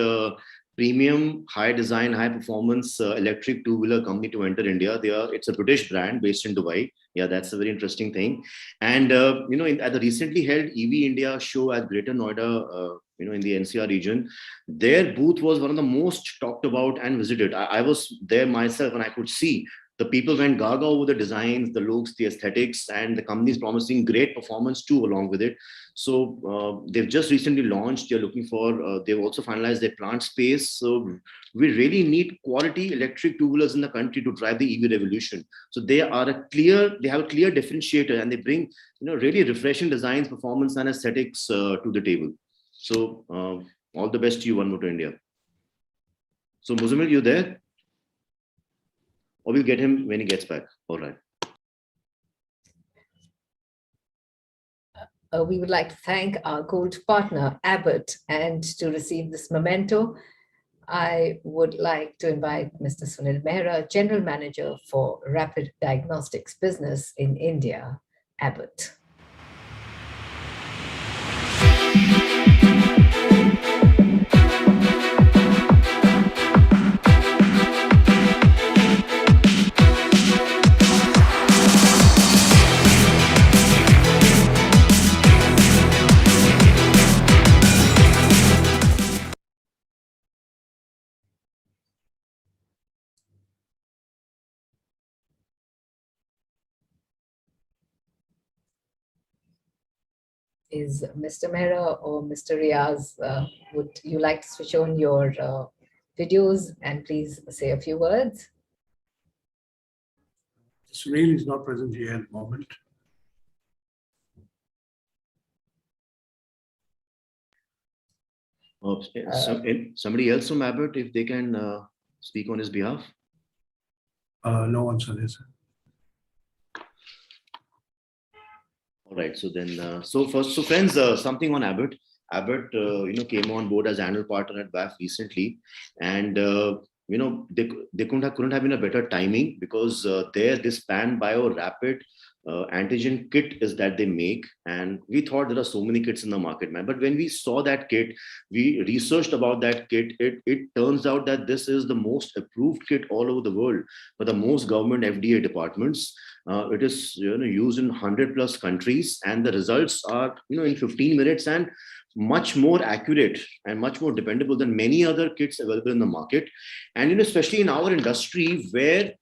premium, high design, high performance electric two-wheeler company to enter India. It's a British brand based in Dubai. Yeah, that's a very interesting thing. And at the recently held EV India show at Greater Noida, in the NCR region, their booth was one of the most talked about and visited. I was there myself, and I could see the people went gaga over the designs, the looks, the aesthetics, and the company is promising great performance too along with it. So they've just recently launched. They're looking for. They've also finalized their plant space. So we really need quality electric two-wheelers in the country to drive the EV revolution. So they have a clear differentiator, and they bring really refreshing designs, performance, and aesthetics to the table. So all the best to you, One Moto India. So Muzammil, you there? Or we'll get him when he gets back. All right. We would like to thank our gold partner, Abbott, and to receive this memento, I would like to invite Mr. Sunil Mehra, General Manager for Rapid Diagnostics Business in India, Abbott. Is Mr. Mehra or Mr. Riaz, would you like to switch on your videos and please say a few words? Sunil is not present here at the moment. Somebody else from Abbott, if they can speak on his behalf? No one's on this. All right. So then, so friends, something on Abbott. Abbott, came on board as annual partner at WAF recently, and they couldn't have been a better timing, because this Pan Bio Rapid antigen kit is that they make, and we thought there are so many kits in the market, man. But when we saw that kit, we researched about that kit. It turns out that this is the most approved kit all over the world for the most government FDA departments. It is used in 100+ countries, and the results are in 15 minutes and much more accurate and much more dependable than many other kits available in the market. And especially in our industry, where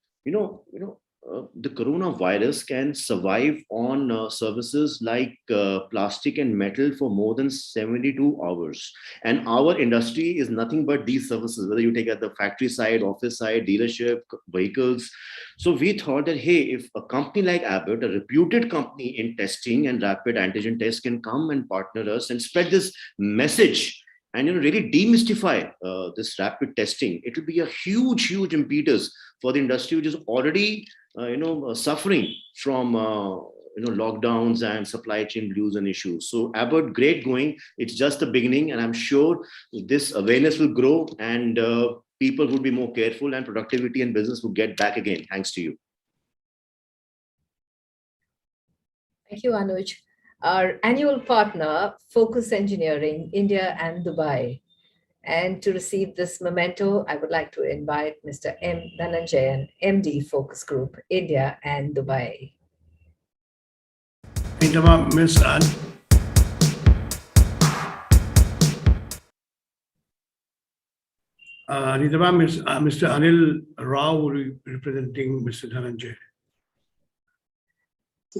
the coronavirus can survive on services like plastic and metal for more than 72 hours. And our industry is nothing but these services, whether you take at the factory side, office side, dealership, vehicles. So we thought that, hey, if a company like Abbott, a reputed company in testing and rapid antigen tests, can come and partner us and spread this message and really demystify this rapid testing, it will be a huge impetus for the industry, which is already suffering from lockdowns and supply chain blues and issues. So Abbott, great going. It's just the beginning, and I'm sure this awareness will grow, and people will be more careful, and productivity and business will get back again. Thanks to you. Thank you, Anuj. Our annual partner, Focus Engineering, India and Dubai. And to receive this memento, I would like to invite Mr. M. Dhananjayan, MD, Focus Group, India and Dubai. Nitama, Ms. Mr. Anil Rao will be representing Mr. Dhananjay.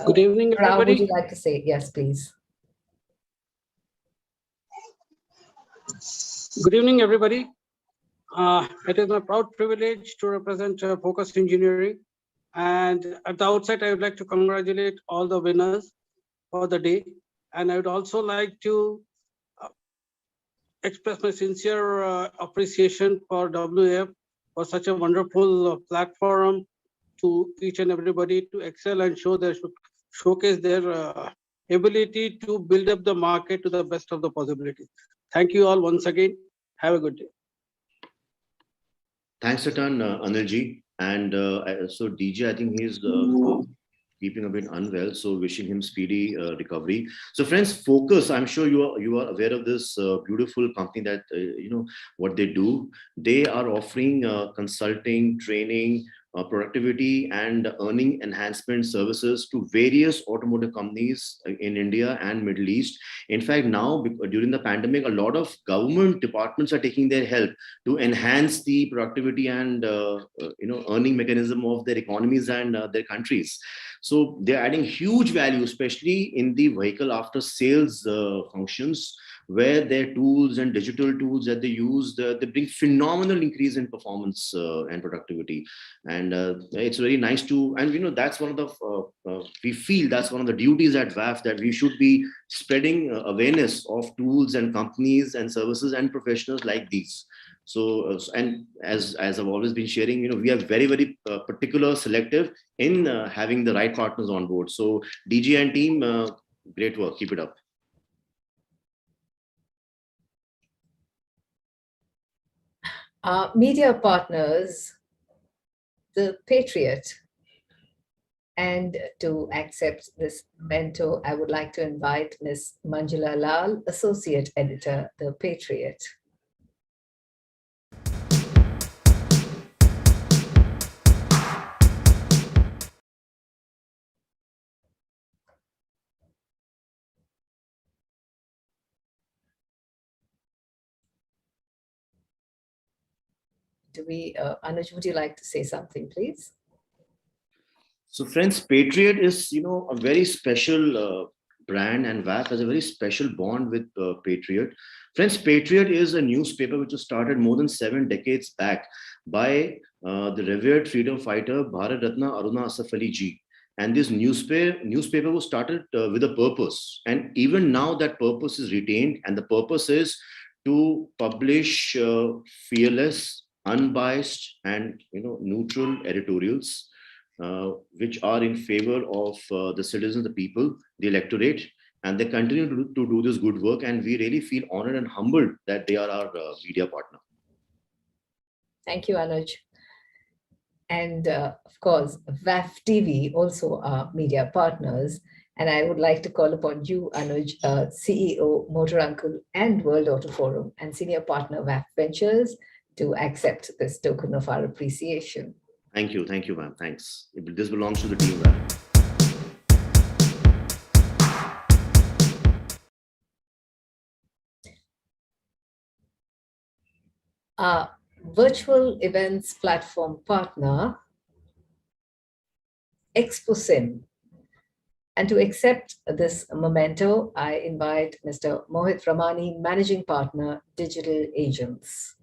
Good evening, Rao, everybody. would you like to say? Yes, please. Good evening, everybody. It is my proud privilege to represent Focus Engineering. And at the outset, I would like to congratulate all the winners for the day. And I would also like to express my sincere appreciation for WAF for such a wonderful platform to each and everybody to excel and showcase their ability to build up the market to the best of the possibilities. Thank you all once again. Have a good day. Thanks a ton, Anilji. And so DJ, I think he's keeping a bit unwell, so wishing him speedy recovery. So friends, Focus, I'm sure you are aware of this beautiful company that what they do. They are offering consulting, training, productivity and earning enhancement services to various automotive companies in India and Middle East. In fact, now during the pandemic, a lot of government departments are taking their help to enhance the productivity and earning mechanism of their economies and their countries. So they're adding huge value, especially in the vehicle after sales functions, where their tools and digital tools that they use, they bring phenomenal increase in performance and productivity. And it's very nice to, and that's one of the, we feel that's one of the duties at WAF, that we should be spreading awareness of tools and companies and services and professionals like these. So, and as I've always been sharing, we are very, very particular, selective in having the right partners on board. So DG and team, great work, keep it up. Media partners, the Patriot. And to accept this memento, I would like to invite Ms. Manjula Lal, Associate Editor, The Patriot. Anuj, would you like to say something, please? So friends, Patriot is, a very special brand, and WAF has a very special bond with Patriot. Friends, Patriot is a newspaper which was started more than 7 decades back by the revered freedom fighter Bharat Ratna Aruna Asaf Ali ji. And this newspaper was started with a purpose. And even now that purpose is retained, and the purpose is to publish fearless, unbiased and neutral editorials which are in favor of the citizens, the people, the electorate, and they continue to do this good work. And we really feel honored and humbled that they are our media partner. Thank you, Anuj. And of course, WAF TV also are media partners. And I would like to call upon you, Anuj, CEO, Motor Uncle and World Auto Forum, and Senior Partner, WAF Ventures, to accept this token of our appreciation. Thank you, ma'am. Thanks. This belongs to the team, ma'am. Virtual events platform partner, ExpoSim. And to accept this memento, I invite Mr. Mohit Ramani, Managing Partner, Digital Agents.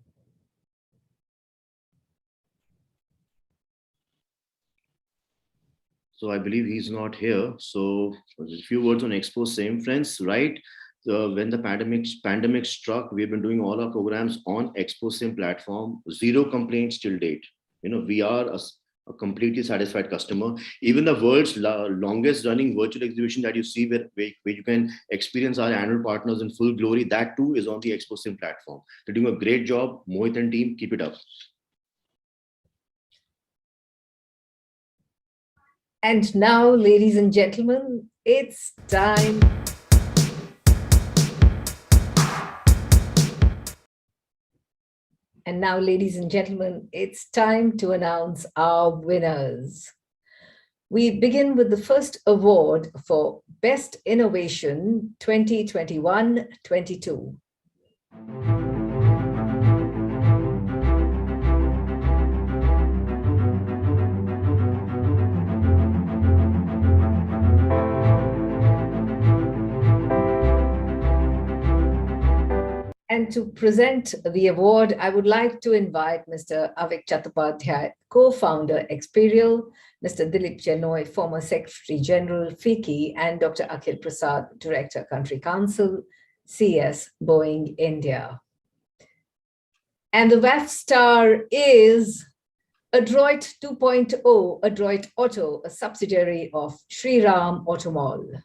So I believe he's not here. So a few words on ExpoSim, friends, right? When the pandemic struck, we've been doing all our programs on ExpoSim platform, 0 complaints till date. We are a completely satisfied customer. Even the world's longest running virtual exhibition that you see where you can experience our annual partners in full glory, that too is on the ExpoSim platform. They're doing a great job. Mohit and team, keep it up. And now, ladies and gentlemen, it's time. And now, ladies and gentlemen, it's time to announce our winners. We begin with the first award for Best Innovation 2021-22. And to present the award, I would like to invite Mr. Avik Chattopadhyay, co-founder Experial, Mr. Dilip Jenoy, former Secretary General, FICCI, and Dr. Akhil Prasad, Director, Country Council, CS, Boeing, India. And the WAF star is Adroit 2.0, Adroit Auto, a subsidiary of Shriram Automall.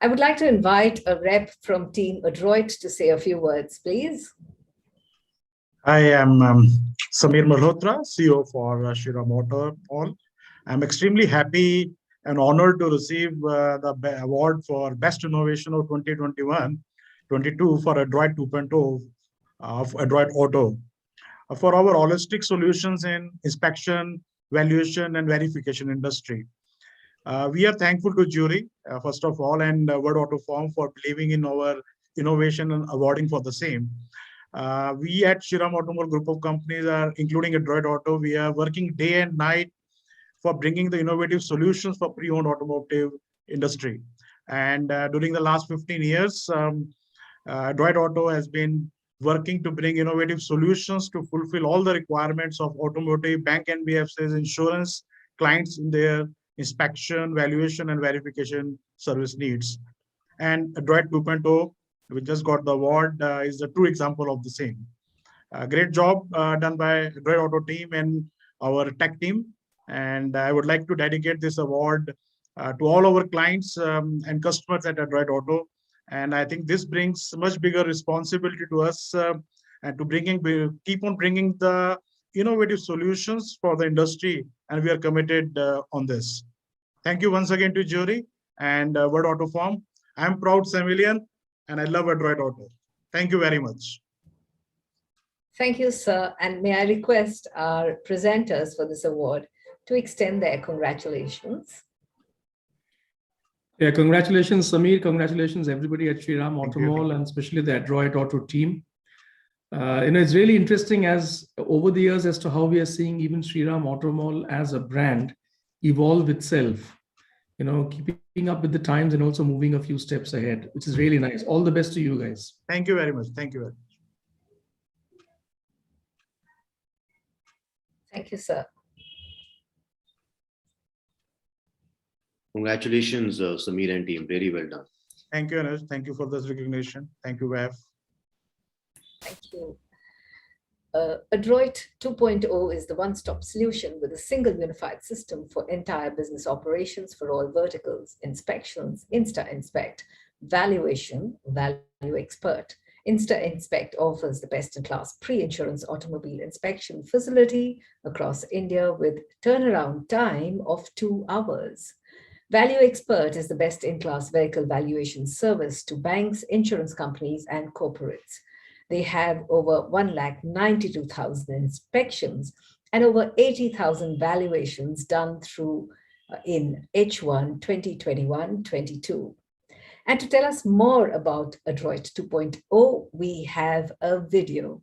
I would like to invite a rep from Team Adroit to say a few words, please. I am Samir Malhotra, CEO for Shriram Automall. I'm extremely happy and honored to receive the award for Best Innovation of 2021-22 for Adroit 2.0 of Adroit Auto for our holistic solutions in inspection, valuation, and verification industry. We are thankful to jury, first of all, and Word Auto Form for believing in our innovation and awarding for the same. We at Shriram Automall Group of Companies are, including Adroit Auto, we are working day and night for bringing the innovative solutions for pre-owned automotive industry. And during the last 15 years, Adroit Auto has been working to bring innovative solutions to fulfill all the requirements of automotive, bank NBFCs, insurance clients in their inspection, valuation, and verification service needs. And Adroit 2.0, we just got the award, is a true example of the same. Great job done by Adroit Auto team and our tech team. And I would like to dedicate this award to all our clients and customers at Adroit Auto. And I think this brings much bigger responsibility to us and to keep on bringing the innovative solutions for the industry. And we are committed on this. Thank you once again to jury and Word Auto Form. I'm proud Samilian and I love Adroit Auto. Thank you very much. Thank you, sir. And may I request our presenters for this award to extend their congratulations. Yeah, congratulations, Samir. Congratulations, everybody at Shriram Automall and especially the Adroit Auto team. It's really interesting as over the years as to how we are seeing even Shriram Automall as a brand evolve itself, keeping up with the times and also moving a few steps ahead, which is really nice. All the best to you guys. Thank you very much. Thank you very much. Thank you, sir. Congratulations, Samir and team. Very well done. Thank you, Anuj. Thank you for this recognition. Thank you, WAF. Thank you. Adroit 2.0 is the one-stop solution with a single unified system for entire business operations for all verticals: inspections, Insta-Inspect, valuation, Value Expert. Insta-Inspect offers the best-in-class pre-insurance automobile inspection facility across India with turnaround time of 2 hours. Value Expert is the best-in-class vehicle valuation service to banks, insurance companies, and corporates. They have over 192,000 inspections and over 80,000 valuations done through in H1 2021-22. And to tell us more about Adroit 2.0, we have a video.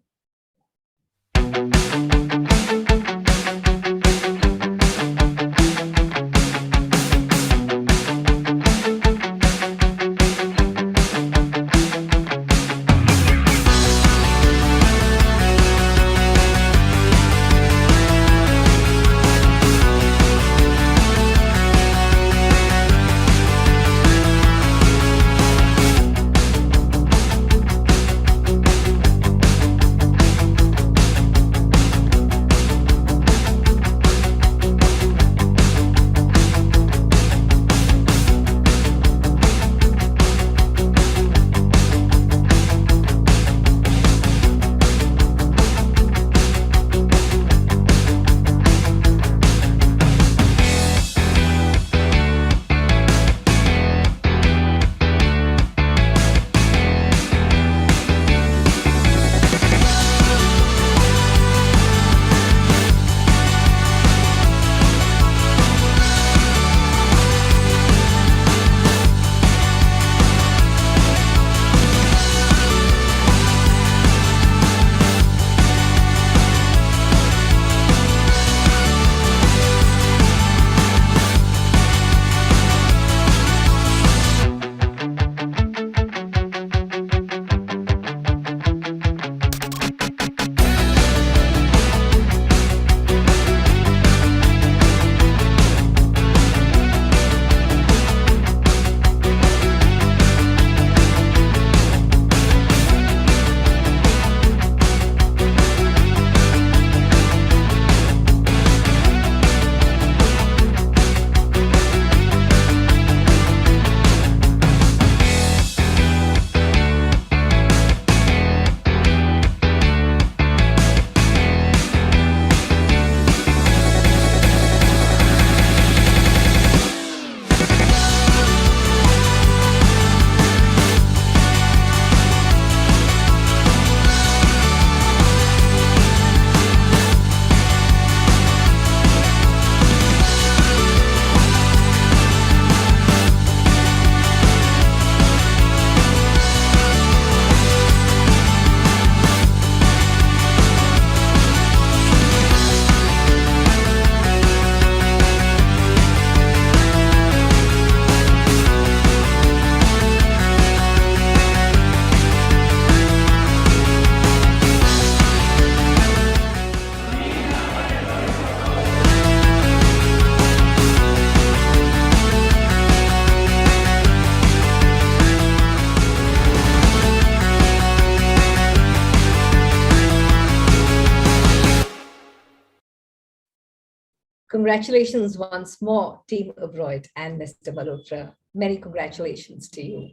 Congratulations once more, Team Abroad and Mr. Malhotra. Many congratulations to you.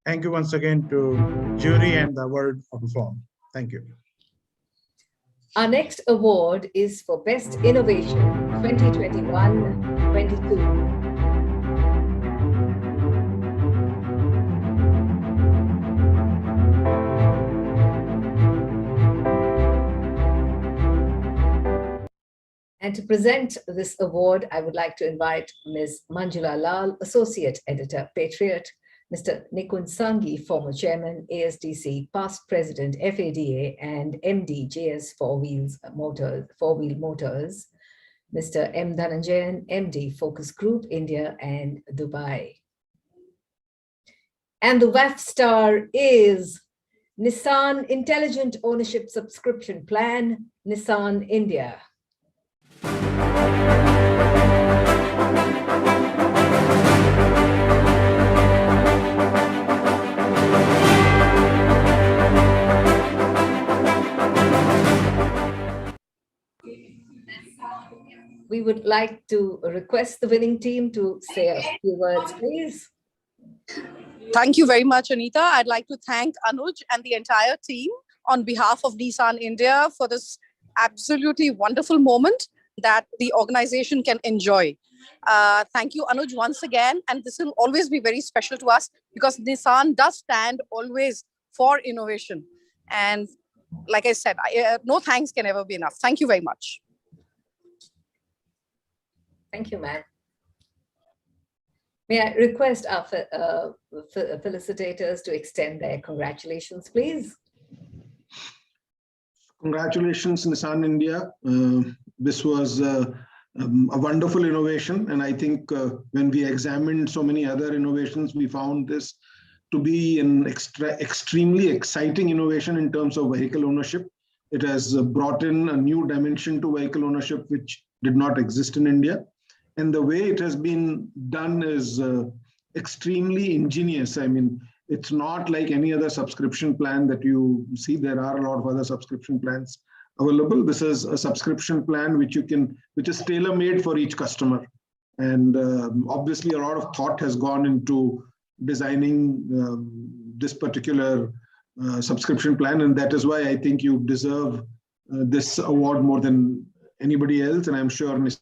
Thank you once again to jury and the World Autoforum. Thank you. Our next award is for Best Innovation 2021-22. And to present this award, I would like to invite Ms. Manjula Lal, Associate Editor, Patriot, Mr. Nikun Sanghi, former Chairman, ASDC, past President, FADA, and MD, JS Four Wheel Motors, Mr. M. Dhananjayan, MD, Focus Group, India and Dubai. And the WAF star is Nissan Intelligent Ownership Subscription Plan, Nissan India. We would like to request the winning team to say a few words, please. Thank you very much, Anita. I'd like to thank Anuj and the entire team on behalf of Nissan India for this absolutely wonderful moment that the organization can enjoy. Thank you, Anuj, once again. And this will always be very special to us because Nissan does stand always for innovation. And like I said, no thanks can ever be enough. Thank you very much. Thank you, ma'am. May I request our felicitators to extend their congratulations, please? Congratulations, Nissan India. This was a wonderful innovation. And I think when we examined so many other innovations, we found this to be an extremely exciting innovation in terms of vehicle ownership. It has brought in a new dimension to vehicle ownership, which did not exist in India. And the way it has been done is extremely ingenious. I mean, it's not like any other subscription plan that you see. There are a lot of other subscription plans available. This is a subscription plan which is tailor-made for each customer. And obviously, a lot of thought has gone into designing this particular subscription plan. And that is why I think you deserve this award more than anybody else. And I'm sure Mr.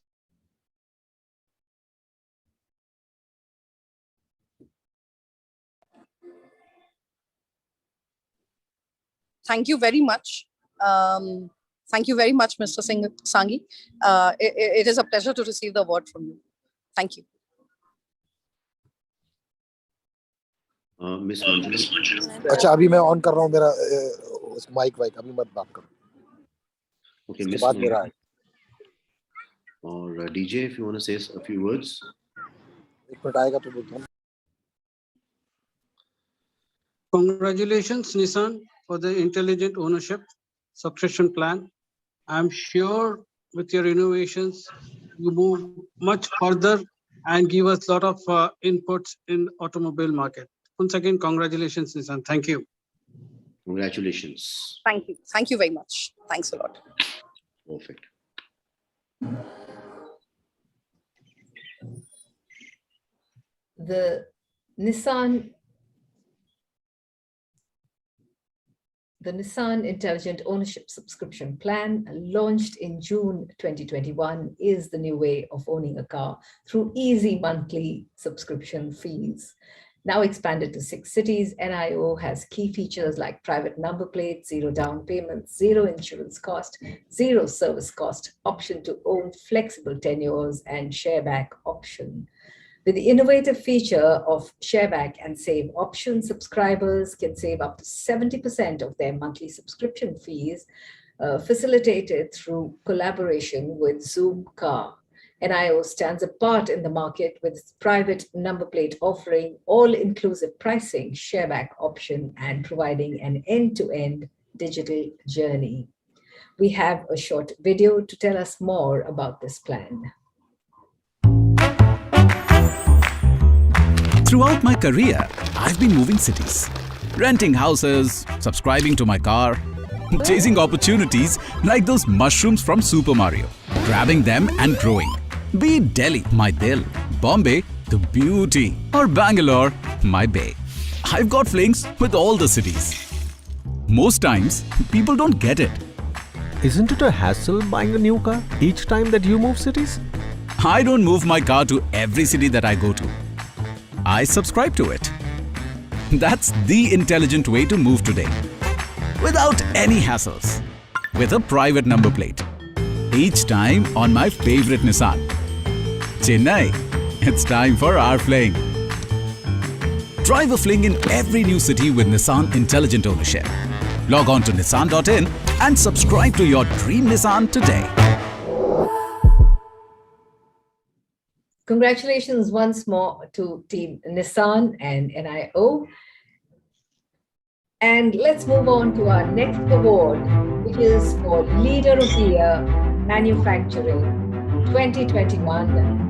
Thank you very much. Thank you very much, Mr. Sanghi. It is a pleasure to receive the award from you. Thank you. Miss Manjula. अच्छा अभी मैं on कर रहा हूँ मेरा mic अभी मत बात करो. Okay, Miss बात मेरा है. Or DJ, if you want to say a few words. एक मिनट आएगा तो बोलता हूँ. Congratulations, Nissan, for the intelligent ownership subscription plan. I'm sure with your innovations, you move much further and give us a lot of inputs in automobile market. Once again, congratulations, Nissan. Thank you. Congratulations. Thank you. Thank you very much. Thanks a lot. Perfect. The Nissan Intelligent Ownership Subscription Plan, launched in June 2021, is the new way of owning a car through easy monthly subscription fees. Now expanded to 6 cities, NIO has key features like private number plates, 0 down payments, 0 insurance cost, 0 service cost, option to own flexible tenures, and shareback option. With the innovative feature of shareback and save option, subscribers can save up to 70% of their monthly subscription fees, facilitated through collaboration with Zoom Car. NIO stands apart in the market with its private number plate offering, all-inclusive pricing, shareback option, and providing an end-to-end digital journey. We have a short video to tell us more about this plan. Throughout my career, I've been moving cities, renting houses, subscribing to my car, chasing opportunities like those mushrooms from Super Mario, grabbing them and growing. Be it Delhi, my Dil, Bombay, the beauty, or Bangalore, my Bay. I've got flings with all the cities. Most times, people don't get it. Isn't it a hassle buying a new car each time that you move cities? I don't move my car to every city that I go to. I subscribe to it. That's the intelligent way to move today. Without any hassles. With a private number plate. Each time on my favorite Nissan. Chennai, it's time for our fling. Drive a fling in every new city with Nissan Intelligent Ownership. Log on to nissan.in and subscribe to your dream Nissan today. Congratulations once more to Team Nissan and NIO. And let's move on to our next award, which is for Leader of the Year, Manufacturing 2021-22.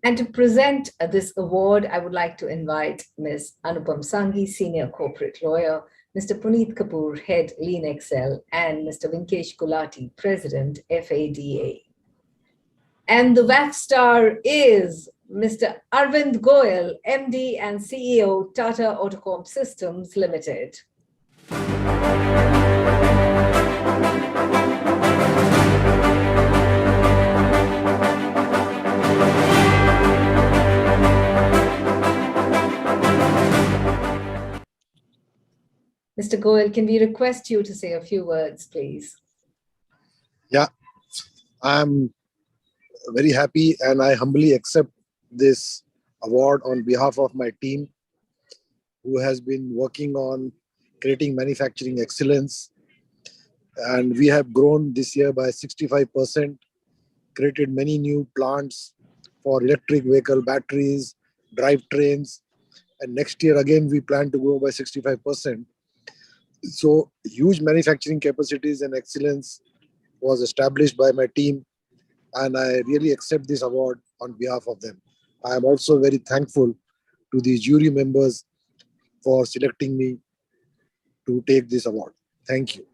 And to present this award, I would like to invite Ms. Anupam Sanghi, Senior Corporate Lawyer, Mr. Puneet Kapoor, Head Lean Excel, and Mr. Vinkesh Gulati, President, FADA. And the WAF star is Mr. Arvind Goyal, MD and CEO, Tata Autocom Systems Limited. Mr. Goyal, can we request you to say a few words, please? Yeah, I'm very happy and I humbly accept this award on behalf of my team, who has been working on creating manufacturing excellence. And we have grown this year by 65%, created many new plants for electric vehicle batteries, drivetrains, and next year again we plan to grow by 65%. So huge manufacturing capacities and excellence was established by my team, and I really accept this award on behalf of them. I am also very thankful to the jury members for selecting me to take this award. Thank you.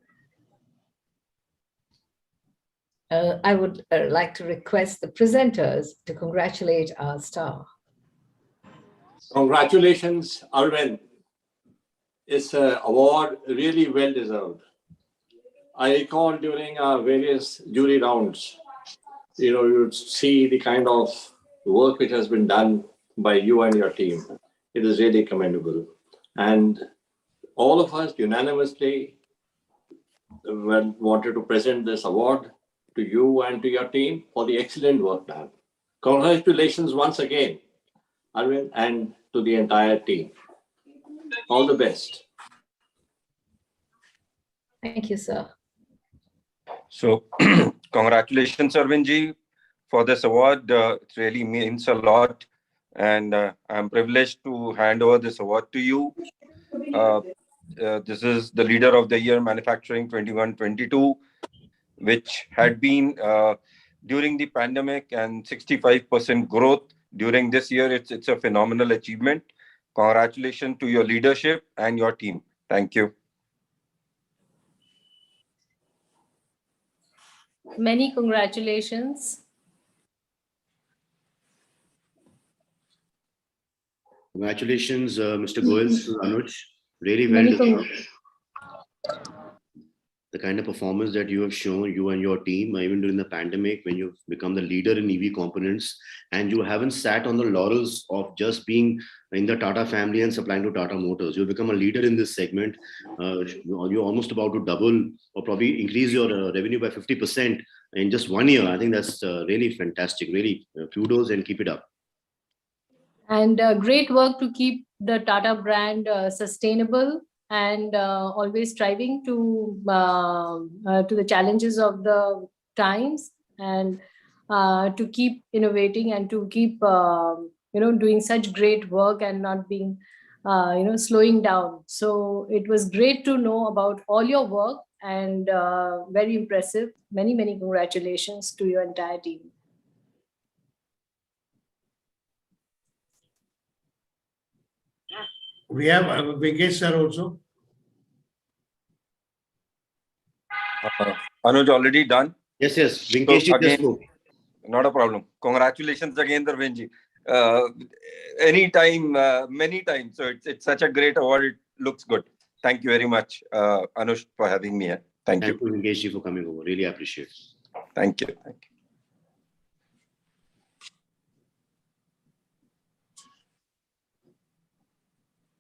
I would like to request the presenters to congratulate our star. Congratulations, Arvind. It's an award really well deserved. I recall during our various jury rounds, you would see the kind of work which has been done by you and your team. It is really commendable. And all of us unanimously wanted to present this award to you and to your team for the excellent work done. Congratulations once again, Arvind, and to the entire team. All the best. Thank you, sir. So, congratulations, Arvindji, for this award. It really means a lot. And I'm privileged to hand over this award to you. This is the Leader of the Year Manufacturing 21-22, which had been during the pandemic and 65% growth during this year. It's a phenomenal achievement. Congratulations to your leadership and your team. Thank you. Many congratulations. Congratulations, Mr. Goyal, Anuj. Really well done. The kind of performance that you have shown, you and your team, even during the pandemic, when you've become the leader in EV components, and you haven't sat on the laurels of just being in the Tata family and supplying to Tata Motors. You've become a leader in this segment. You're almost about to double or probably increase your revenue by 50% in just 1 year. I think that's really fantastic. Really, kudos and keep it up. And great work to keep the Tata brand sustainable and always striving to the challenges of the times, and to keep innovating and to keep doing such great work and not being slowing down. So it was great to know about all your work, and very impressive. Many congratulations to your entire team. We have Venkesh sir also. Anuj already done. Yes, yes. Venkesh So just again, spoke. not a problem. Congratulations again, Darvinji. Anytime, many times. So it's such a great award. It looks good. Thank you very much, Anush, for having me here. Thank you. Thank you, Venkesh, for coming over. Really appreciate it. Thank you. Thank you.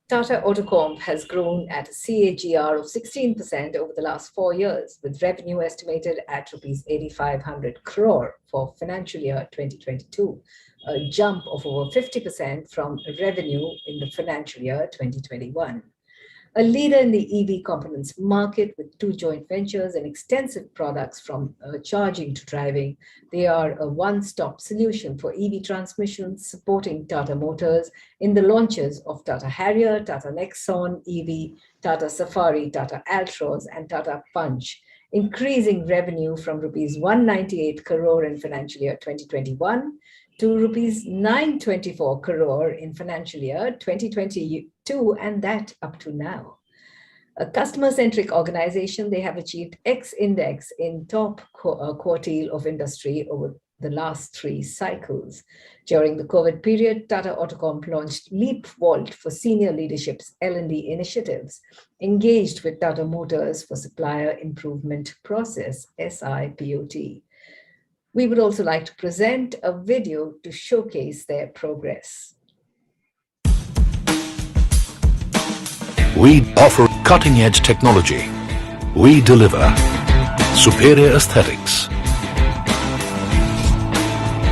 Tata Autocomp has grown at a CAGR of 16% over the last 4 years, with revenue estimated at rupees 8,500 crore for financial year 2022, a jump of over 50% from revenue in the financial year 2021. A leader in the EV components market with 2 joint ventures and extensive products from charging to driving, they are a one-stop solution for EV transmissions, supporting Tata Motors in the launches of Tata Harrier, Tata Nexon EV, Tata Safari, Tata Altroz, and Tata Punch, increasing revenue from rupees 198 crore in financial year 2021 to rupees 924 crore in financial year 2022, and that up to now. A customer-centric organization, they have achieved X index in top quartile of industry over the last 3 cycles. During the COVID period, Tata Autocomp launched Leap Vault for senior leadership's L&D initiatives, engaged with Tata Motors for supplier improvement process, SIPOT. We would also like to present a video to showcase their progress. We offer cutting-edge technology. We deliver superior aesthetics,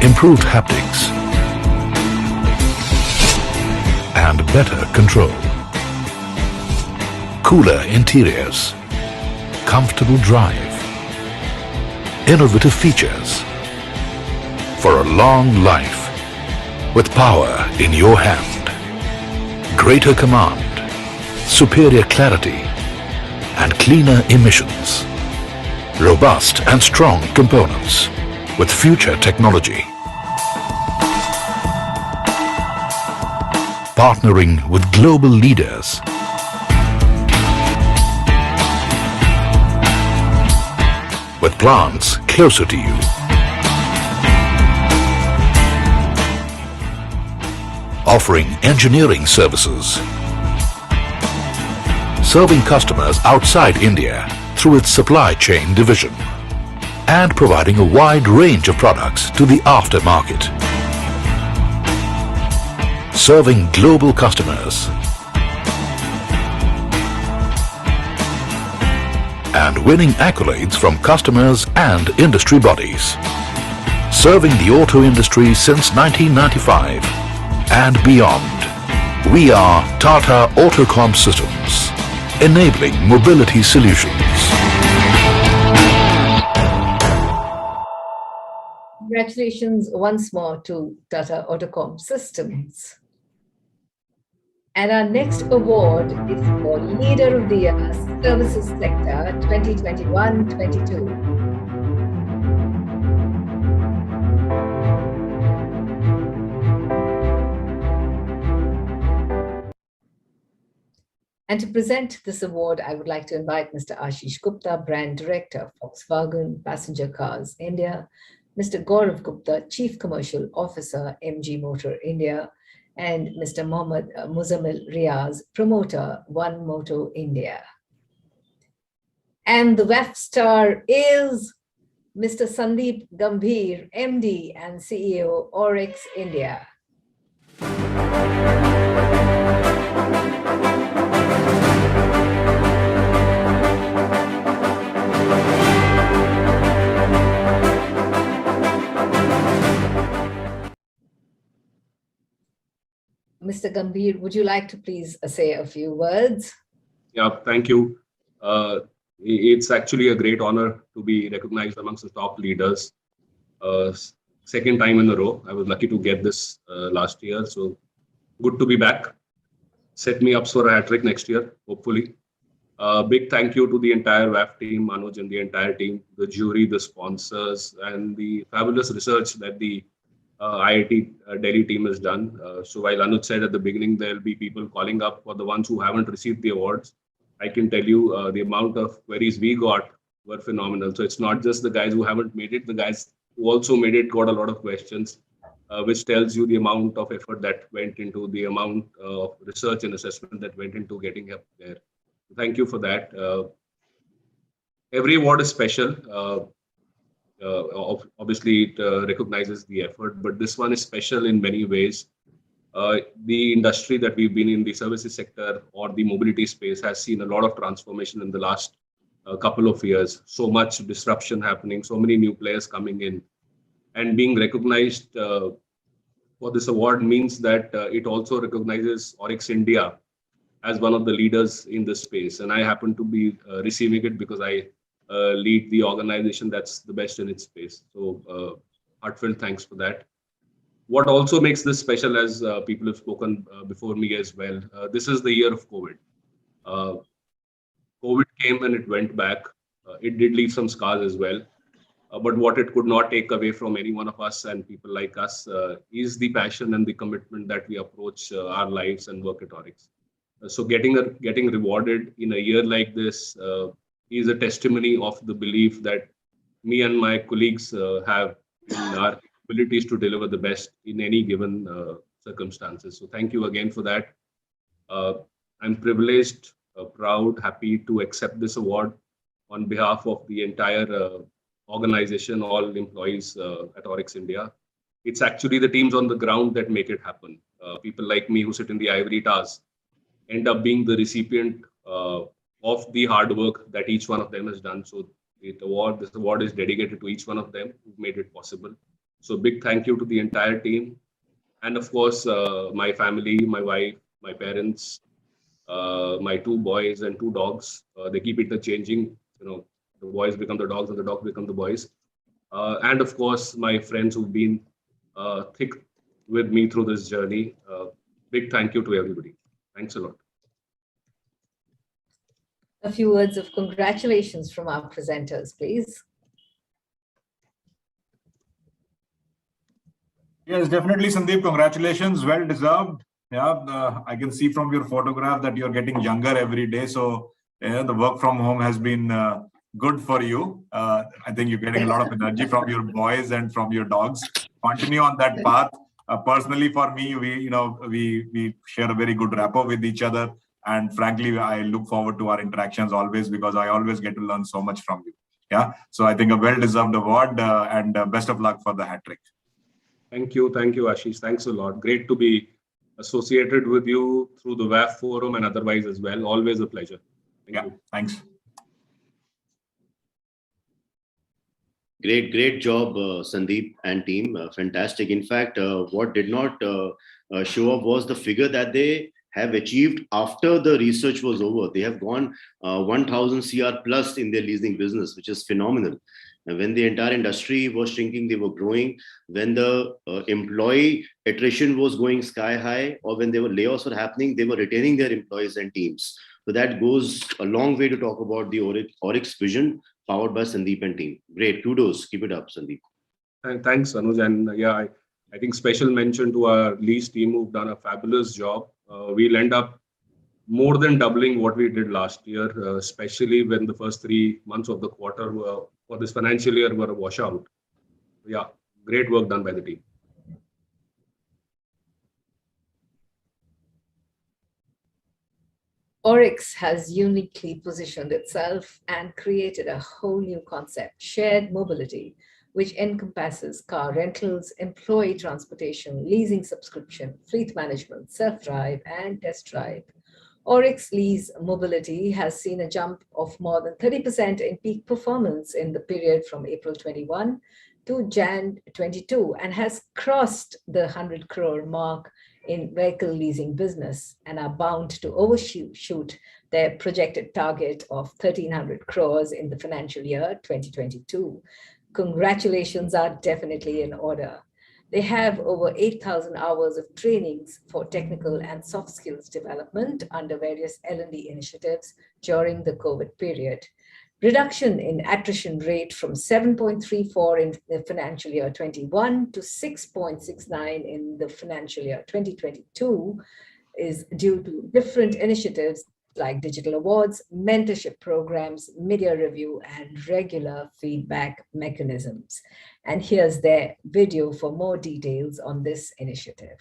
improved haptics, and better control. Cooler interiors, comfortable drive, innovative features, for a long life with power in your hand, greater command, superior clarity, and cleaner emissions. Robust and strong components with future technology. Partnering with global leaders. With plants closer to you. Offering engineering services. Serving customers outside India through its supply chain division. And providing a wide range of products to the aftermarket. Serving global customers. And winning accolades from customers and industry bodies. Serving the auto industry since 1995 and beyond. We are Tata Autocomp Systems, enabling mobility solutions. Congratulations once more to Tata Autocomp Systems. And our next award is for Leader of the Year, Services Sector 2021-22. And to present this award, I would like to invite Mr. Ashish Gupta, Brand Director, Volkswagen Passenger Cars India, Mr. Gaurav Gupta, Chief Commercial Officer, MG Motor India, and Mr. Mohammad Muzammil Riaz, Promoter, One Moto India. And the WAF star is Mr. Sandeep Gambhir, MD and CEO, Oryx India. Mr. Gambhir, would you like to please say a few words? Yeah, thank you. It's actually a great honor to be recognized amongst the top leaders. Second time in a row. I was lucky to get this last year. So good to be back. Set me up for a hat-trick next year, hopefully. Big thank you to the entire WAF team, Manoj and the entire team, the jury, the sponsors, and the fabulous research that the IIT Delhi team has done. So while Anuj said at the beginning, there'll be people calling up for the ones who haven't received the awards. I can tell you the amount of queries we got were phenomenal. So it's not just the guys who haven't made it, the guys who also made it got a lot of questions, which tells you the amount of effort that went into, the amount of research and assessment that went into getting up there. Thank you for that. Every award is special. Obviously, it recognizes the effort, but this one is special in many ways. The industry that we've been in, the services sector or the mobility space, has seen a lot of transformation in the last couple of years. So much disruption happening, so many new players coming in, and being recognized for this award means that it also recognizes Oryx India as one of the leaders in this space. And I happen to be receiving it because I lead the organization that's the best in its space. So heartfelt thanks for that. What also makes this special, as people have spoken before me as well, this is the year of COVID. COVID came and it went back. It did leave some scars as well. But what it could not take away from any one of us and people like us is the passion and the commitment that we approach our lives and work at Oryx. So getting rewarded in a year like this is a testimony of the belief that me and my colleagues have in our abilities to deliver the best in any given circumstances. So thank you again for that. I'm privileged, proud, happy to accept this award on behalf of the entire organization, all employees at Oryx India. It's actually the teams on the ground that make it happen. People like me who sit in the ivory towers end up being the recipient of the hard work that each one of them has done. So this award is dedicated to each one of them who made it possible. So big thank you to the entire team. And of course, my family, my wife, my parents, my 2 boys and 2 dogs. They keep it changing. You know, the boys become the dogs and the dogs become the boys. And of course, my friends who've been thick with me through this journey. Big thank you to everybody. Thanks a lot. A few words of congratulations from our presenters, please. Yes, definitely, Sandeep. Congratulations. Well deserved. Yeah, I can see from your photograph that you're getting younger every day. So the work from home has been good for you. I think you're getting a lot of energy from your boys and from your dogs. Continue on that path. Personally, for me, we share a very good rapport with each other. And frankly, I look forward to our interactions always because I always get to learn so much from you. Yeah. So I think a well-deserved award and best of luck for the hat trick. Thank you, Ashish. Thanks a lot. Great to be associated with you through the WAF forum and otherwise as well. Always a pleasure. Thank you. Thanks. Great job, Sandeep and team. Fantastic. In fact, what did not show up was the figure that they have achieved after the research was over. They have gone 1,000 CR plus in their leasing business, which is phenomenal. And when the entire industry was shrinking, they were growing. When the employee attrition was going sky high, or when there were layoffs were happening, they were retaining their employees and teams. So that goes a long way to talk about the Oryx vision powered by Sandeep and team. Great, kudos. Keep it up, Sandeep. And thanks, Anuj. And yeah, I think special mention to our lease team who've done a fabulous job. We'll end up more than doubling what we did last year, especially when the first 3 months of the quarter for this financial year were a washout. Yeah, great work done by the team. Oryx has uniquely positioned itself and created a whole new concept, shared mobility, which encompasses car rentals, employee transportation, leasing subscription, fleet management, self-drive, and test drive. Oryx Lease Mobility has seen a jump of more than 30% in peak performance in the period from April 21 to Jan 22 and has crossed the 100 crore mark in vehicle leasing business and are bound to overshoot their projected target of 1,300 crores in the financial year 2022. Congratulations are definitely in order. They have over 8,000 hours of trainings for technical and soft skills development under various L&D initiatives during the COVID period. reduction in attrition rate from 7.34 in the financial year 21 to 6.69 in the financial year 2022 is due to different initiatives like digital awards, mentorship programs, media review, and regular feedback mechanisms. And here's their video for more details on this initiative.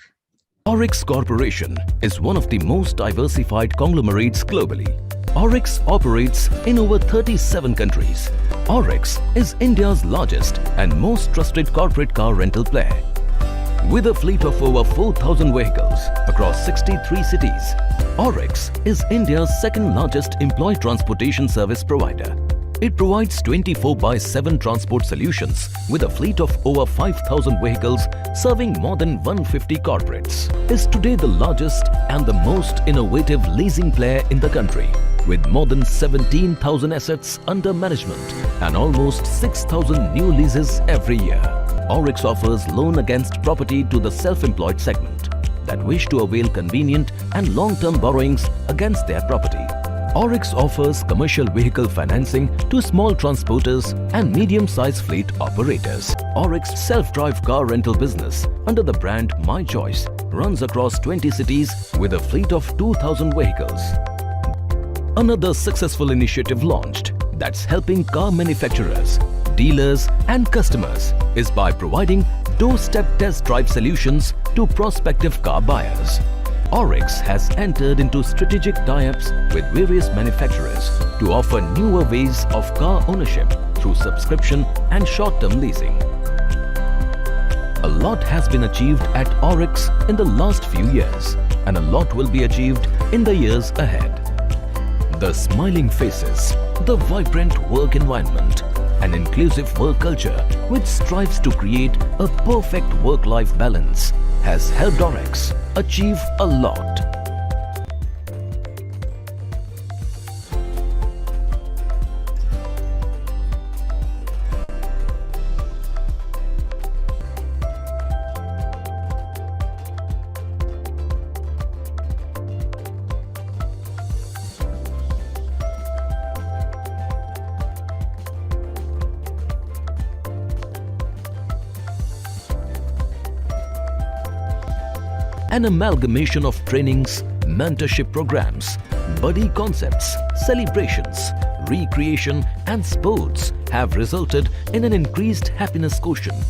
Oryx Corporation is one of the most diversified conglomerates globally. Oryx operates in over 37 countries. Oryx is India's largest and most trusted corporate car rental player. With a fleet of over 4,000 vehicles across 63 cities, Oryx is India's second largest employee transportation service provider. It provides 24/7 transport solutions with a fleet of over 5,000 vehicles serving more than 150 corporates. Is today the largest and the most innovative leasing player in the country, with more than 17,000 assets under management and almost 6,000 new leases every year. Oryx offers loan against property to the self-employed segment that wish to avail convenient and long-term borrowings against their property. Oryx offers commercial vehicle financing to small transporters and medium-sized fleet operators. Oryx self-drive car rental business under the brand My Choice runs across 20 cities with a fleet of 2,000 vehicles. Another successful initiative launched that's helping car manufacturers, dealers and customers is by providing doorstep test drive solutions to prospective car buyers. Oryx has entered into strategic tie-ups with various manufacturers to offer newer ways of car ownership through subscription and short-term leasing. A lot has been achieved at Oryx in the last few years, and a lot will be achieved in the years ahead. The smiling faces, the vibrant work environment, an inclusive work culture which strives to create a perfect work-life balance has helped Oryx achieve a lot. An amalgamation of trainings, mentorship programs, buddy concepts, celebrations, recreation and sports have resulted in an increased happiness quotient.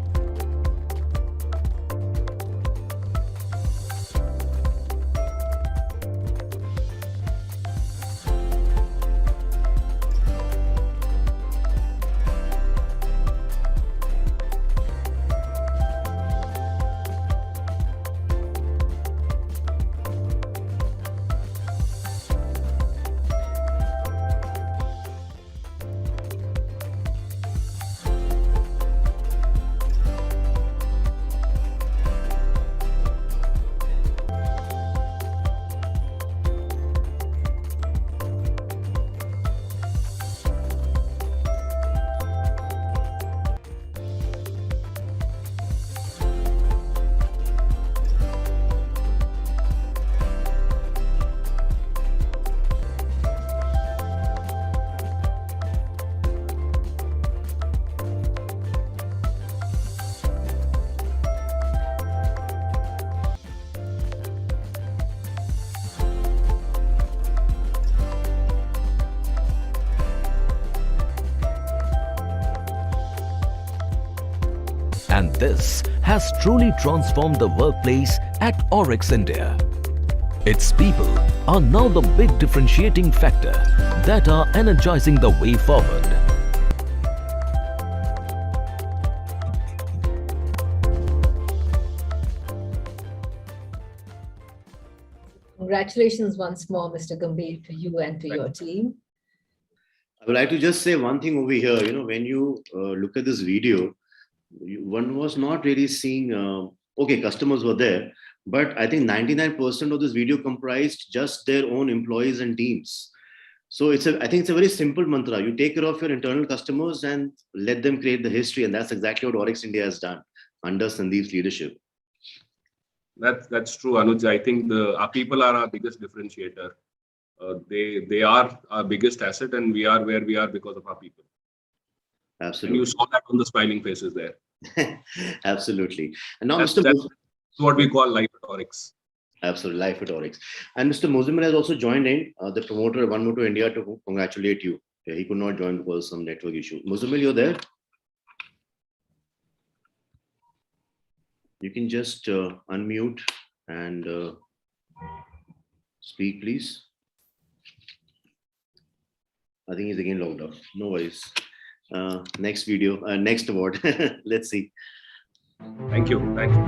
And this has truly transformed the workplace at Oryx India. Its people are now the big differentiating factor that are energizing the way forward. Congratulations once more, Mr. Gambhir, to you and to your team. I would like to just say one thing over here. You know, when you look at this video, one was not really seeing, okay, customers were there, but I think 99% of this video comprised just their own employees and teams. So I think it's a very simple mantra. You take care of your internal customers and let them create the history. And that's exactly what Oryx India has done under Sandeep's leadership. That's true, Anuj. I think our people are our biggest differentiator. They are our biggest asset, and we are where we are because of our people. Absolutely. And you saw that on the smiling faces there. Absolutely. And now, that's what we call life at Oryx. Absolutely, life at Oryx. And Mr. Muzamil has also joined in, the promoter, One More to India, to congratulate you. Yeah, he could not join because of some network issue. Muzamil, you're there? You can just unmute and speak, please. I think he's again logged off. No worries. Next video, next award. Let's see. Thank you. Thank you.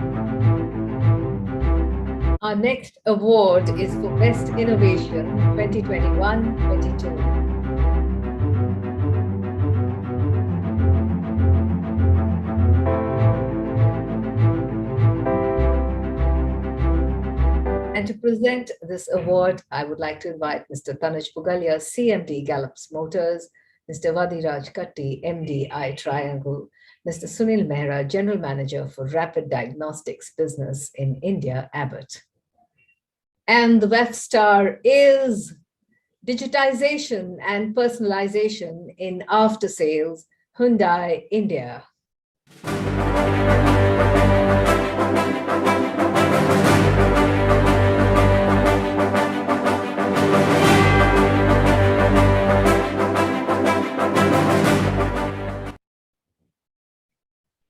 Our next award is for Best Innovation 2021-22. And to present this award, I would like to invite Mr. Tanuj Pugalia, CMD, Gallops Motors, Mr. Vadiraj Katti, MD, iTriangle, Mr. Sunil Mehra, General Manager for Rapid Diagnostics Business in India, Abbott. And the WAF star is Digitization and Personalization in After Sales, Hyundai, India.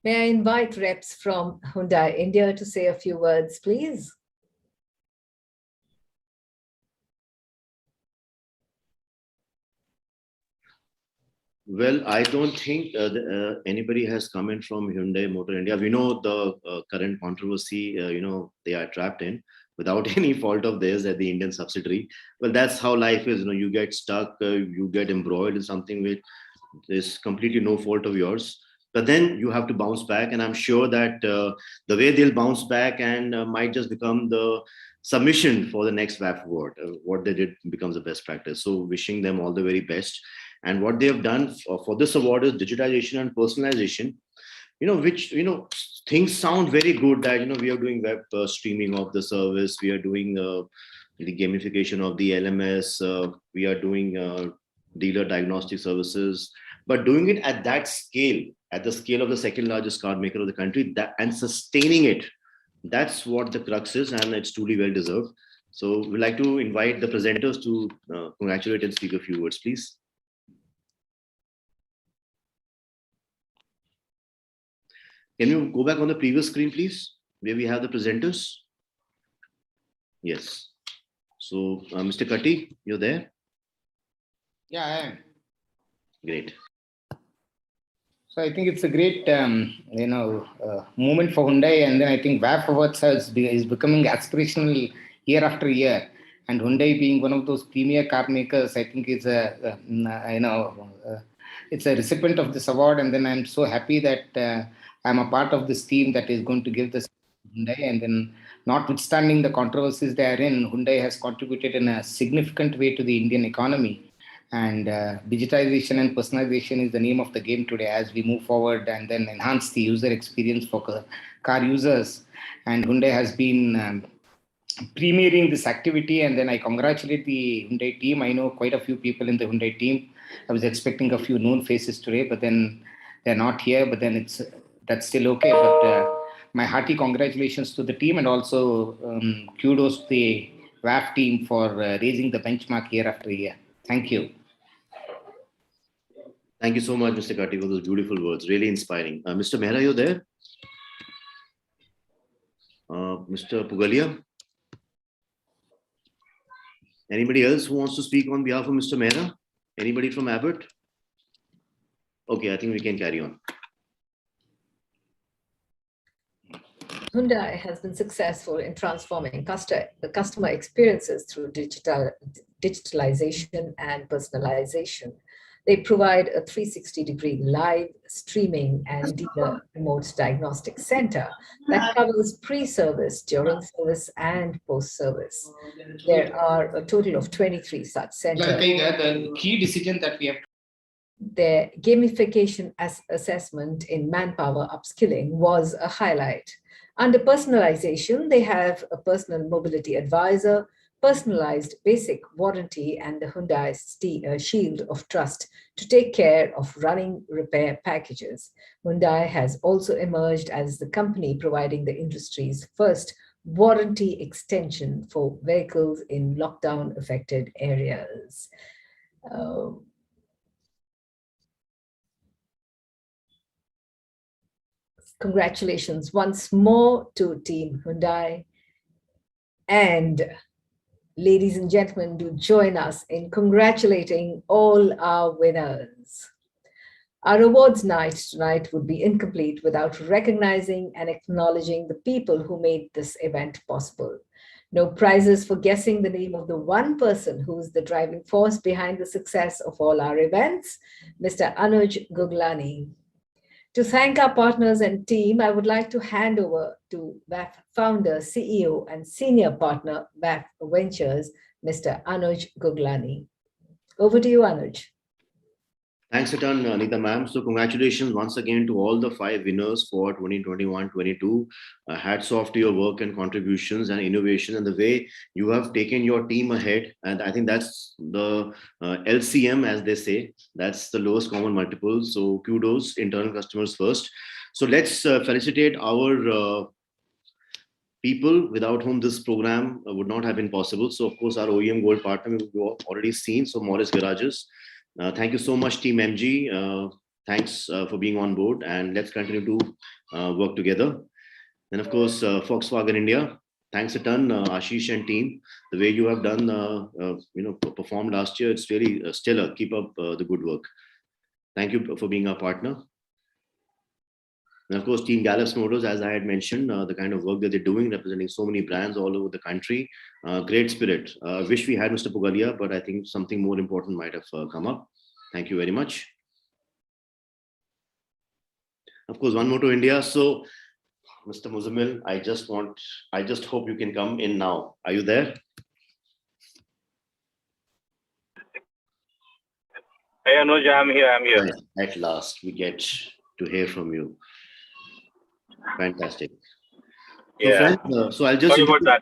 May I invite reps from Hyundai India to say a few words, please? Well, I don't think anybody has come in from Hyundai Motor India. We know the current controversy, they are trapped in without any fault of theirs at the Indian subsidiary. Well, that's how life is. You get stuck, you get embroiled in something which is completely no fault of yours. But then you have to bounce back. And I'm sure that the way they'll bounce back and might just become the submission for the next WAF award. What they did becomes the best practice. So wishing them all the very best. And what they have done for this award is digitization and personalization, which, things sound very good that, we are doing web streaming of the service. We are doing the gamification of the LMS. We are doing dealer diagnostic services, but doing it at that scale, at the scale of the second largest car maker of the country, and sustaining it, that's what the crux is, and it's truly well deserved. So we'd like to invite the presenters to congratulate and speak a few words, please. Can you go back on the previous screen, please, where we have the presenters? Yes. So, Mr. Katti, you're there? Yeah, I am. Great. So I think it's a great, moment for Hyundai, and then I think WAF Awards is becoming aspirational year after year. And Hyundai being one of those premier car makers, I think it's it's a recipient of this award. And then I'm so happy that I'm a part of this team that is going to give this to Hyundai. And then, notwithstanding the controversies they are in, Hyundai has contributed in a significant way to the Indian economy. And digitization and personalization is the name of the game today as we move forward and then enhance the user experience for car users. And Hyundai has been premiering this activity, and then I congratulate the Hyundai team. I know quite a few people in the Hyundai team. I was expecting a few known faces today, but then they're not here, but then that's still okay. But my hearty congratulations to the team, and also kudos to the WAF team for raising the benchmark year after year. Thank you. Thank you so much, Mr. Katti, for those beautiful words. Really inspiring. Mr. Mehra, you're there? Mr. Pugalia? Anybody else who wants to speak on behalf of Mr. Mehra? Anybody from Abbott? Okay, I think we can carry on. Hyundai has been successful in transforming the customer experiences through digitalization and personalization. They provide a 360-degree live streaming and dealer remote diagnostic center that covers pre-service, during service, and post-service. There are a total of 23 such centers. The key decision that we have. Their gamification assessment in manpower upskilling was a highlight. Under personalization, they have a personal mobility advisor, personalized basic warranty, and the Hyundai Shield of Trust to take care of running repair packages. Hyundai has also emerged as the company providing the industry's first warranty extension for vehicles in lockdown affected areas. Congratulations once more to Team Hyundai. And ladies and gentlemen, do join us in congratulating all our winners. Our awards night tonight would be incomplete without recognizing and acknowledging the people who made this event possible. No prizes for guessing the name of the one person who is the driving force behind the success of all our events, Mr. Anuj Guglani. To thank our partners and team, I would like to hand over to WAF founder, CEO, and senior partner, WAF Ventures, Mr. Anuj Guglani. Over to you, Anuj. Thanks a ton, Anita ma'am. So congratulations once again to all the 5 winners for 2021-22. Hats off to your work and contributions and innovation and the way you have taken your team ahead. And I think that's the LCM, as they say. That's the lowest common multiple. So kudos, internal customers first. So let's felicitate our people without whom this program would not have been possible. So of course, our OEM Gold partner, we've already seen. So Morris Garages. Thank you so much, Team MG. Thanks for being on board, and let's continue to work together. Then, of course, Volkswagen India. Thanks a ton, Ashish and team. The way you have done, performed last year, it's really stellar. Keep up the good work. Thank you for being our partner. And of course, Team Gallops Motors, as I had mentioned, the kind of work that they're doing, representing so many brands all over the country. Great spirit. Wish we had Mr. Pugalia, but I think something more important might have come up. Thank you very much. Of course, One Moto India. So, Mr. Muzammil, I just hope you can come in now. Are you there? Hey, Anuj, I'm here. Nice. At last, we get to hear from you. Fantastic. Yeah. So, friends, so I'll just. Sorry about that.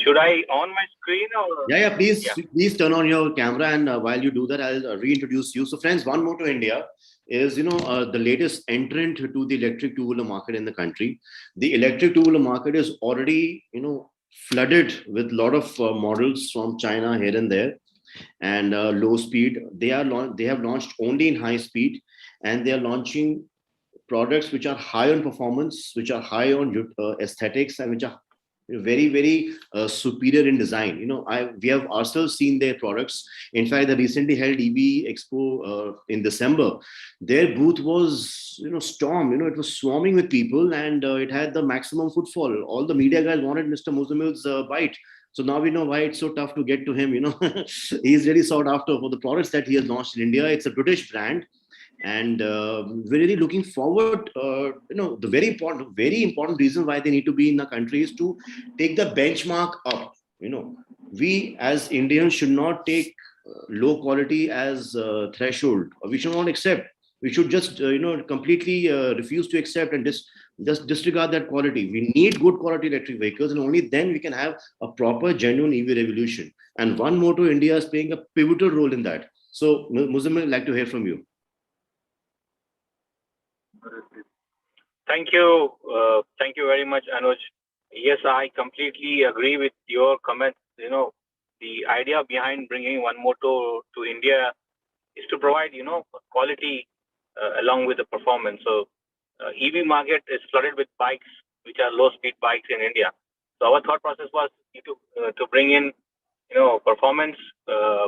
Should I on my screen or? Yeah. Please turn on your camera, and while you do that, I'll reintroduce you. So, friends, One Moto India is the latest entrant to the electric two-wheeler market in the country. The electric two-wheeler market is already flooded with a lot of models from China here and there, and low speed. They have launched only in high speed, and they are launching products which are high on performance, which are high on aesthetics, and which are very, very superior in design. We have ourselves seen their products. In fact, the recently held EV Expo in December, their booth was stormed. It was swarming with people, and it had the maximum footfall. All the media guys wanted Mr. Muzammil's bite. So now we know why it's so tough to get to him. He's really sought after for the products that he has launched in India. It's a British brand. And we're really looking forward, the very important reason why they need to be in the country is to take the benchmark up. We as Indians should not take low quality as threshold. We should not accept. We should just, completely refuse to accept and just disregard that quality. We need good quality electric vehicles, and only then we can have a proper, genuine EV revolution. And One Moto India is playing a pivotal role in that. So, Muzammil, I'd like to hear from you. Thank you. Thank you very much, Anuj. Yes, I completely agree with your comments. The idea behind bringing One Moto to India is to provide, quality along with the performance. So, EV market is flooded with bikes, which are low-speed bikes in India. So, our thought process was to bring in, performance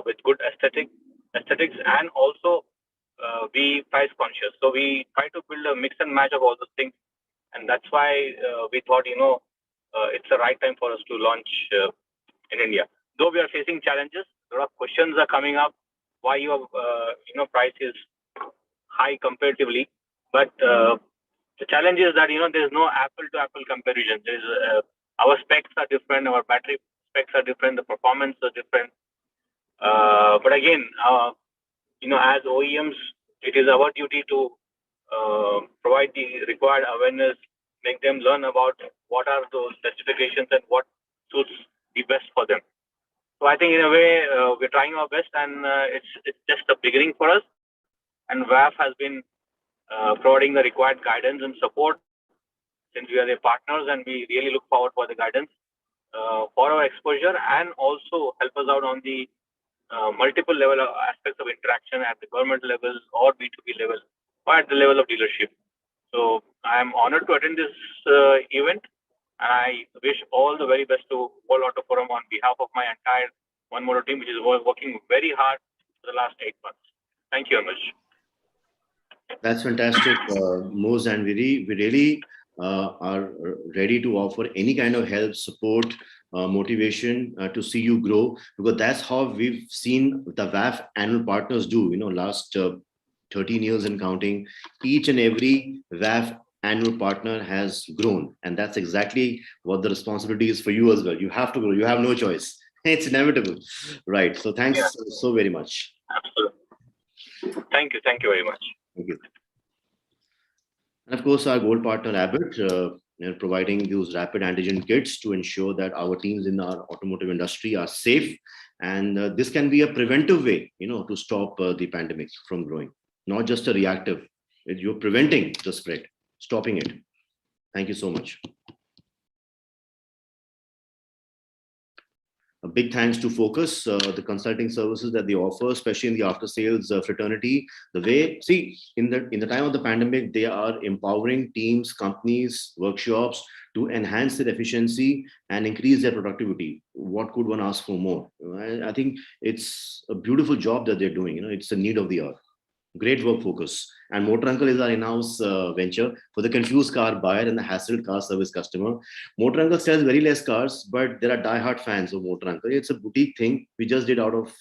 with good aesthetics, and also be price conscious. So we try to build a mix and match of all those things, and that's why we thought it's the right time for us to launch in India. Though we are facing challenges, a lot of questions are coming up why your price is high comparatively, but the challenge is that there's no apple to apple comparison. Our specs are different, our battery specs are different, the performance are different, but again, as OEMs, it is our duty to provide the required awareness, make them learn about what are those specifications and what suits the best for them. So I think in a way we're trying our best, and it's just the beginning for us. And WAF has been providing the required guidance and support since we are their partners, and we really look forward for the guidance for our exposure, and also help us out on the multiple level of aspects of interaction at the government level or B2B level or at the level of dealership. So I am honored to attend this event, and I wish all the very best to World Auto Forum on behalf of my entire One Motor team, which is working very hard for the last 8 months. Thank you, Anuj. That's fantastic, Moz, and we really are ready to offer any kind of help, support, motivation to see you grow, because that's how we've seen the WAF annual partners do. Last 13 years and counting, each and every WAF annual partner has grown, and that's exactly what the responsibility is for you as well. You have to grow. You have no choice. It's inevitable, right? So thanks so very much. Absolutely. Thank you very much. Thank you. And of course, our gold partner Abbott, providing those rapid antigen kits to ensure that our teams in our automotive industry are safe. And this can be a preventive way, to stop the pandemic from growing, not just a reactive. You're preventing the spread, stopping it. Thank you so much. A big thanks to Focus, the consulting services that they offer, especially in the after-sales fraternity. The way, in the time of the pandemic, they are empowering teams, companies, workshops to enhance their efficiency and increase their productivity. What could one ask for more? I think it's a beautiful job that they're doing. It's a need of the hour. Great work, Focus. And Motor Uncle is our in-house venture for the confused car buyer and the hassled car service customer. Motor Uncle sells very less cars, but there are die-hard fans of Motor Uncle. It's a boutique thing we just did out of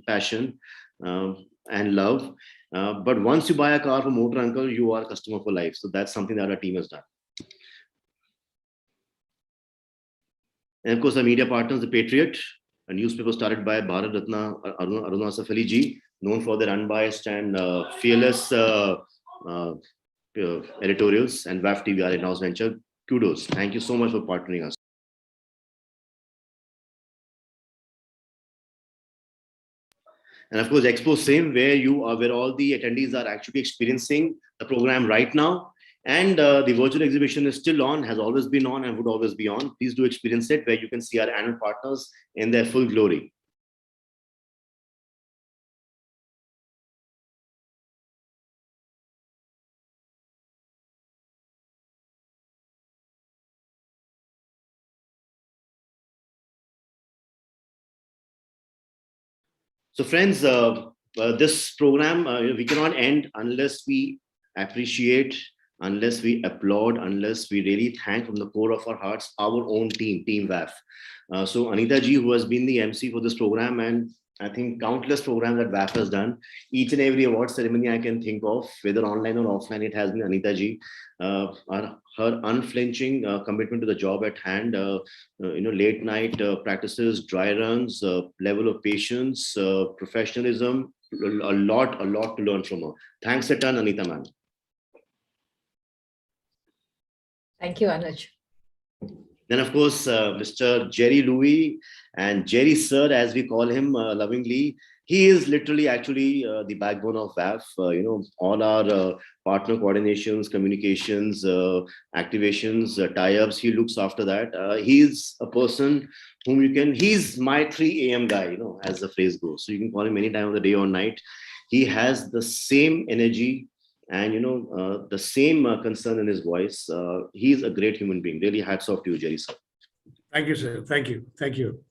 passion and love. But once you buy a car from Motor Uncle, you are a customer for life. So that's something that our team has done. And of course, our media partners, The Patriot, a newspaper started by Bharat Ratna Aruna Asaf Ali ji, known for their unbiased and fearless editorials, and WAF TV, our in-house venture. Kudos. Thank you so much for partnering us. And of course, Expo Sim, where all the attendees are actually experiencing the program right now. And the virtual exhibition is still on, has always been on, and would always be on. Please do experience it, where you can see our annual partners in their full glory. So friends, this program, we cannot end unless we appreciate, unless we applaud, unless we really thank from the core of our hearts our own team, Team WAF. So Anita ji, who has been the MC for this program, and I think countless programs that WAF has done, each and every award ceremony I can think of, whether online or offline, it has been Anita ji. Her unflinching commitment to the job at hand, late night practices, dry runs, level of patience, professionalism, a lot to learn from her. Thanks a ton, Anita ma'am. Thank you, Anuj. Then, of course, Mr. Jerry Louis, and Jerry Sir, as we call him lovingly, he is literally actually the backbone of WAF. All our partner coordinations, communications, activations, tie-ups, he looks after that. He's a person whom he's my 3 a.m. guy, as the phrase goes. So you can call him any time of the day or night. He has the same energy and, the same concern in his voice. He's a great human being. Really, hats off to you, Jerry Sir. Thank you, sir. Thank you. Thank you.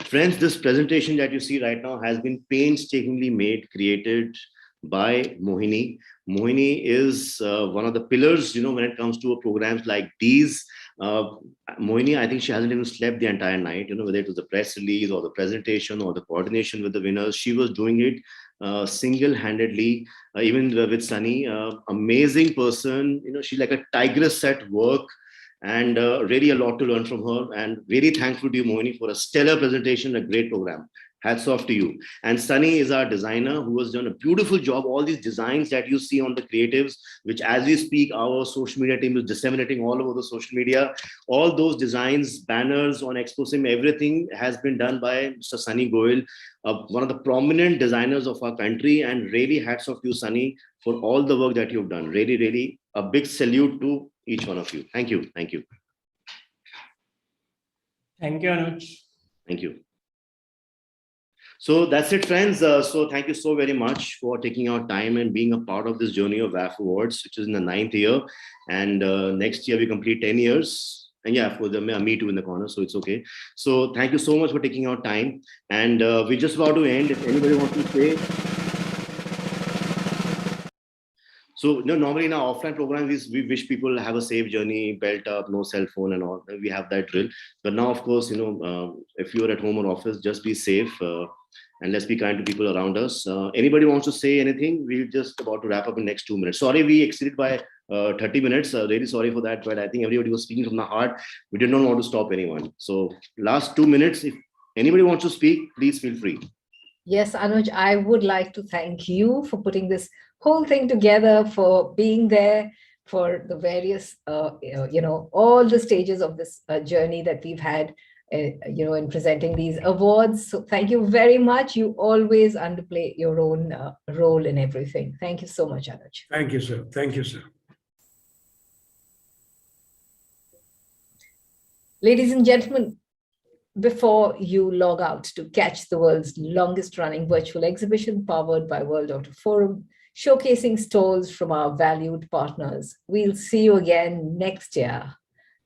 Friends, this presentation that you see right now has been painstakingly created by Mohini. Mohini is one of the pillars, when it comes to programs like these. Mohini, I think she hasn't even slept the entire night, whether it was the press release or the presentation or the coordination with the winners. She was doing it single-handedly, even with Sunny. Amazing person, she's like a tigress at work. And really a lot to learn from her, and very thankful to you, Mohini, for a stellar presentation, a great program. Hats off to you. And Sunny is our designer who has done a beautiful job. All these designs that you see on the creatives, which as we speak, our social media team is disseminating all over the social media. All those designs, banners on ExpoSim, everything has been done by Mr. Sunny Goyal, one of the prominent designers of our country. And really hats off to you, Sunny, for all the work that you've done. Really, really a big salute to each one of you. Thank you. Thank you. Thank you, Anuj. Thank you. So that's it, friends. So thank you so very much for taking our time and being a part of this journey of WAF Awards, which is in the 9th year. And next year we complete 10 years. And yeah, for the me too in the corner, so it's okay. So thank you so much for taking our time. And we're just about to end. If anybody wants to say. So normally in our offline programs, we wish people have a safe journey, belt up, no cell phone and all. We have that drill. But now, of course, if you're at home or office, just be safe and let's be kind to people around us. Anybody wants to say anything? We're just about to wrap up in the next 2 minutes. Sorry, we exceeded by 30 minutes. Really sorry for that, but I think everybody was speaking from the heart. We did not want to stop anyone. So last 2 minutes, if anybody wants to speak, please feel free. Yes, Anuj, I would like to thank you for putting this whole thing together, for being there for the various, all the stages of this journey that we've had, in presenting these awards. So thank you very much. You always underplay your own role in everything. Thank you so much, Anuj. Thank you, sir. Thank you, sir. Ladies and gentlemen, before you log out to catch the world's longest running virtual exhibition powered by World Auto Forum, showcasing stalls from our valued partners, we'll see you again next year.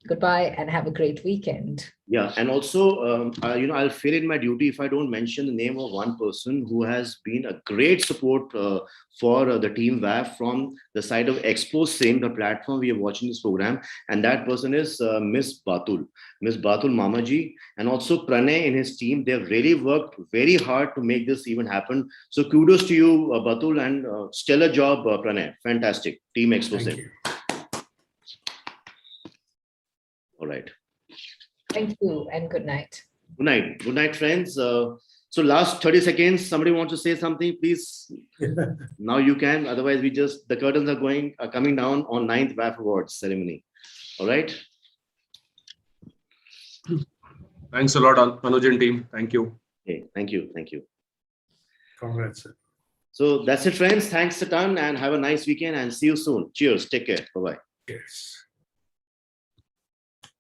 Goodbye and have a great weekend. Yeah, and also, I'll fail in my duty if I don't mention the name of one person who has been a great support for the team WAF from the side of ExpoSim, the platform we are watching this program. And that person is Miss Batul Mamaji, and also Pranay and his team. They've really worked very hard to make this even happen. So kudos to you, Batul, and stellar job, Pranay. Fantastic. Team ExpoSim. All right. Thank you and good night. Good night. Good night, friends. So last 30 seconds, somebody wants to say something, please. Now you can. Otherwise, the curtains are coming down on 9th WAF Awards ceremony. All right. Thanks a lot, Anuj and team. Thank you. Okay. Thank you. Thank you. Congrats, sir. So that's it, friends. Thanks a ton and have a nice weekend and see you soon. Cheers. Take care. Bye-bye. Yes.